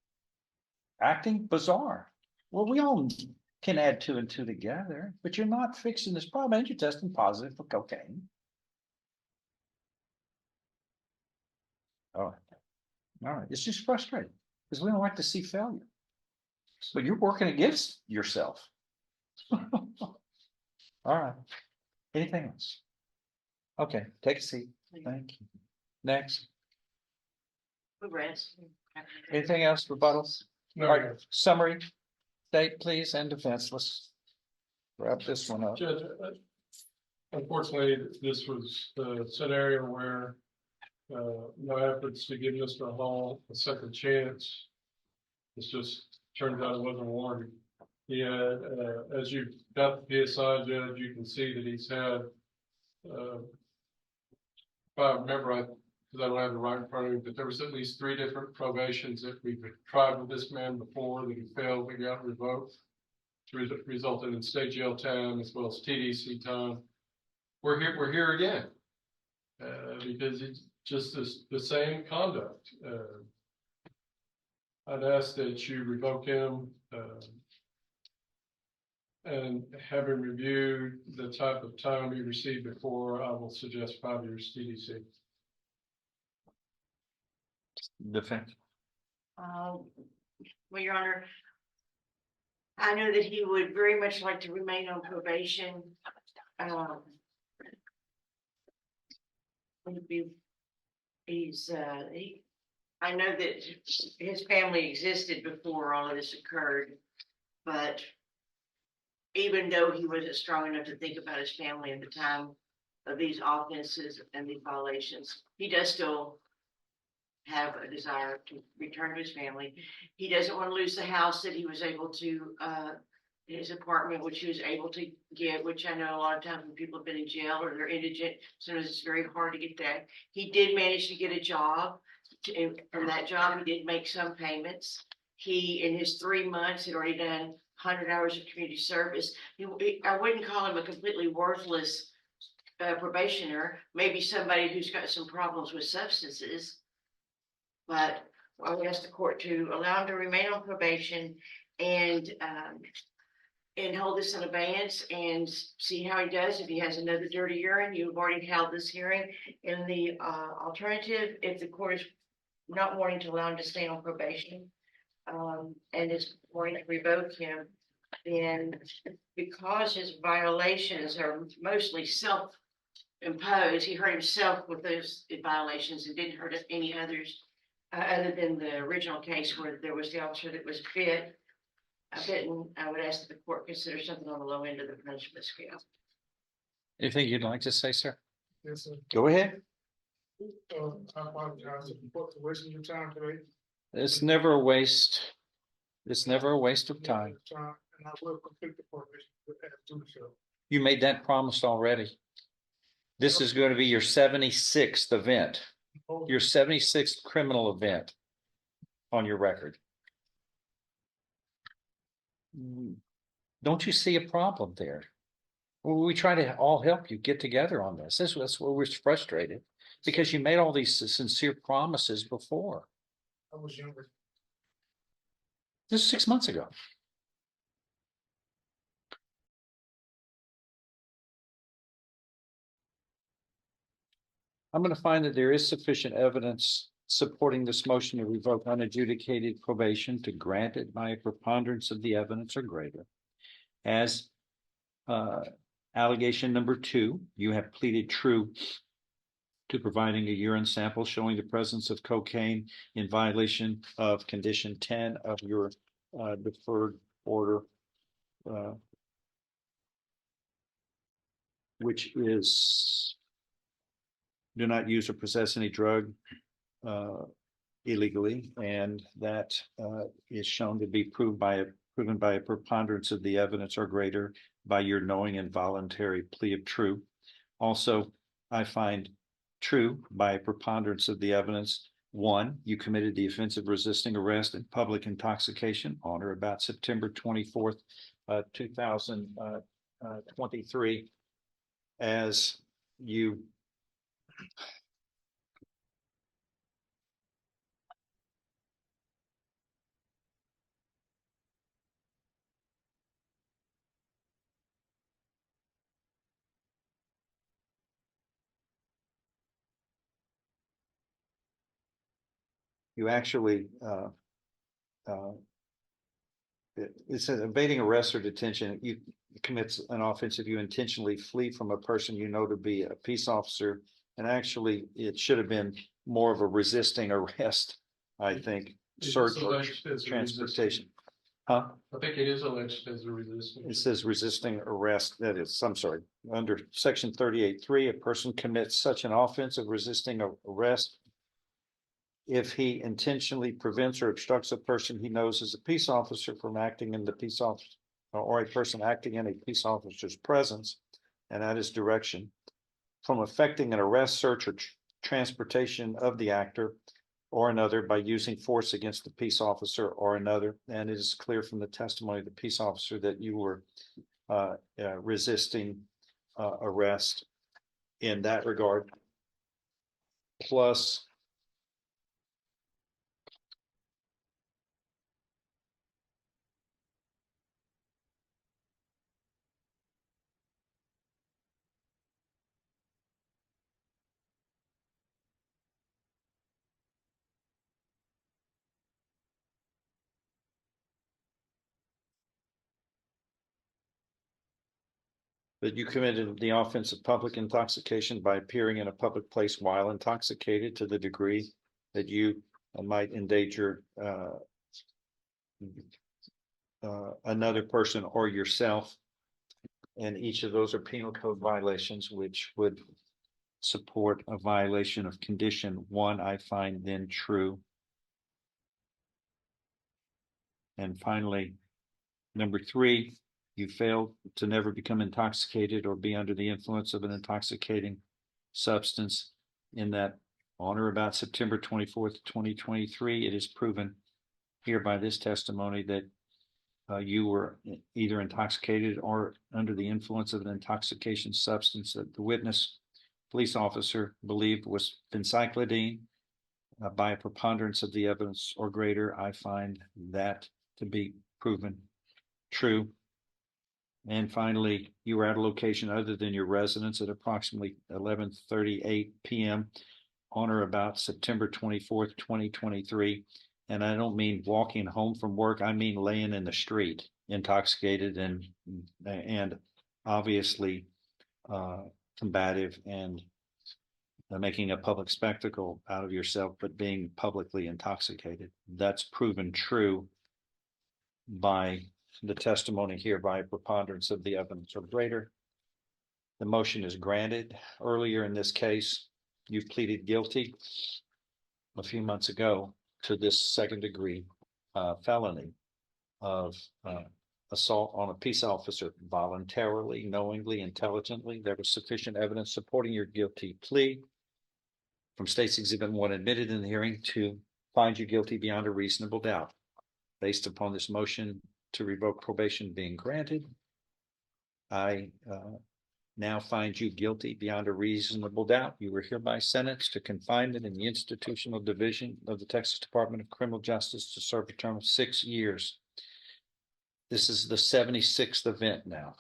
acting bizarre. Well, we all can add 2 and 2 together, but you're not fixing this problem, and you're testing positive for cocaine. All right, it's just frustrating because we don't like to see failure, but you're working against yourself. All right, anything else? Okay, take a seat. Thank you. Next, anything else, rebuttals? No, All right, summary, state, please, and defense. Let's wrap this one up. Judge, unfortunately, this was the scenario where no efforts to give Mr. Hall a second chance. It's just turned out it wasn't warranted. He had, as you got the PSI, Judge, you can see that he's had I remember, because I don't have it right in front of me, but there was at least 3 different probations that we've tried with this man before that he failed, we got revoked. Which resulted in state jail time as well as TDC time. We're here again. Because it's just the same conduct. I'd ask that you revoke him, and have him review the type of time he received before. I will suggest 5 years TDC. Defense. Well, Your Honor, I know that he would very much like to remain on probation. I know that his family existed before all of this occurred, but even though he wasn't strong enough to think about his family at the time of these offenses and these violations, he does still have a desire to return to his family. He doesn't want to lose the house that he was able to, his apartment, which he was able to get, which I know a lot of times when people have been in jail or they're indigent, sometimes it's very hard to get that. He did manage to get a job. From that job, he did make some payments. He, in his 3 months, had already done 100 hours of community service. I wouldn't call him a completely worthless probationer, maybe somebody who's got some problems with substances. But I would ask the court to allow him to remain on probation and hold this in abeyance and see how he does. If he has another dirty urine, you've already held this hearing. In the alternative, if the court is not wanting to allow him to stay on probation and is wanting to revoke him, then because his violations are mostly self-imposed, he hurt himself with those violations and didn't hurt any others. Other than the original case where there was the officer that was bitten, I would ask that the court consider something on the low end of the punishment scale. Anything you'd like to say, sir? Yes, sir. Go ahead. I apologize for wasting your time today. It's never a waste. It's never a waste of time. And I will complete the probation as due so. You made that promise already. This is going to be your 76th event, your 76th criminal event on your record. Don't you see a problem there? Well, we try to all help you get together on this. That's where we're frustrated because you made all these sincere promises before. I was younger. This is 6 months ago. I'm going to find that there is sufficient evidence supporting this motion to revoke unadjudicated probation to grant it by a preponderance of the evidence or greater. As allegation number 2, you have pleaded true to providing a urine sample showing the presence of cocaine in violation of condition 10 of your deferred order, which is do not use or possess any drug illegally, and that is shown to be proven by a preponderance of the evidence or greater by your knowing and voluntary plea of true. Also, I find true by a preponderance of the evidence. 1, you committed the offense of resisting arrest and public intoxication on or about September 24th, 2023, as you actually it says evading arrest or detention. You commits an offense if you intentionally flee from a person you know to be a peace officer, and actually it should have been more of a resisting arrest, I think, It's search or alleged as a transportation. Huh? I think it is alleged as a resistance. It says resisting arrest, that is, I'm sorry, under section 38(3), a person commits such an offense of resisting arrest if he intentionally prevents or obstructs a person he knows is a peace officer from acting in the peace officer, or a person acting in a peace officer's presence and at his direction, from effecting an arrest, search, or transportation of the actor or another by using force against the peace officer or another. And it is clear from the testimony of the peace officer that you were resisting arrest in that regard. Plus, that you committed the offense of public intoxication by appearing in a public place while intoxicated to the degree that you might endanger another person or yourself. And each of those are penal code violations, which would support a violation of condition 1, I find then true. And finally, number 3, you failed to never become intoxicated or be under the influence of an intoxicating substance in that on or about September 24th, 2023, it is proven here by this testimony that you were either intoxicated or under the influence of an intoxication substance that the witness police officer believed was benzyclidine by a preponderance of the evidence or greater. I find that to be proven true. And finally, you were at a location other than your residence at approximately 11:38 p.m. on or about September 24th, 2023. And I don't mean walking home from work. I mean laying in the street, intoxicated and obviously combative and making a public spectacle out of yourself, but being publicly intoxicated. That's proven true by the testimony here by a preponderance of the evidence or greater. The motion is granted. Earlier in this case, you pleaded guilty a few months ago to this second-degree felony of assault on a peace officer voluntarily, knowingly, intelligently. There was sufficient evidence supporting your guilty plea from State's Exhibit 1 admitted in the hearing to find you guilty beyond a reasonable doubt. Based upon this motion to revoke probation being granted, I now find you guilty beyond a reasonable doubt. You were hereby sentenced to confinement in the institutional division of the Texas Department of Criminal Justice to serve a term of 6 years. This is the 76th event now.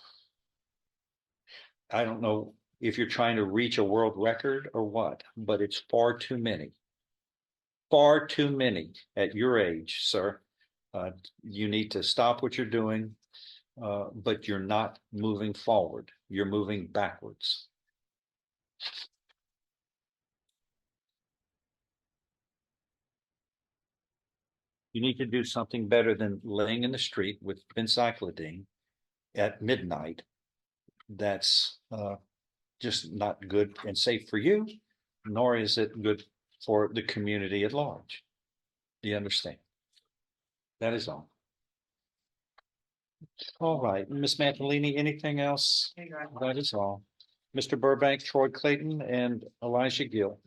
I don't know if you're trying to reach a world record or what, but it's far too many. Far too many at your age, sir. You need to stop what you're doing, but you're not moving forward. You're moving backwards. You need to do something better than laying in the street with benzyclidine at midnight. That's just not good and safe for you, nor is it good for the community at large. Do you understand? That is all. All right, Ms. Mantalini, anything else? That is all. Mr. Burbank, Troy Clayton, and Elijah Gill.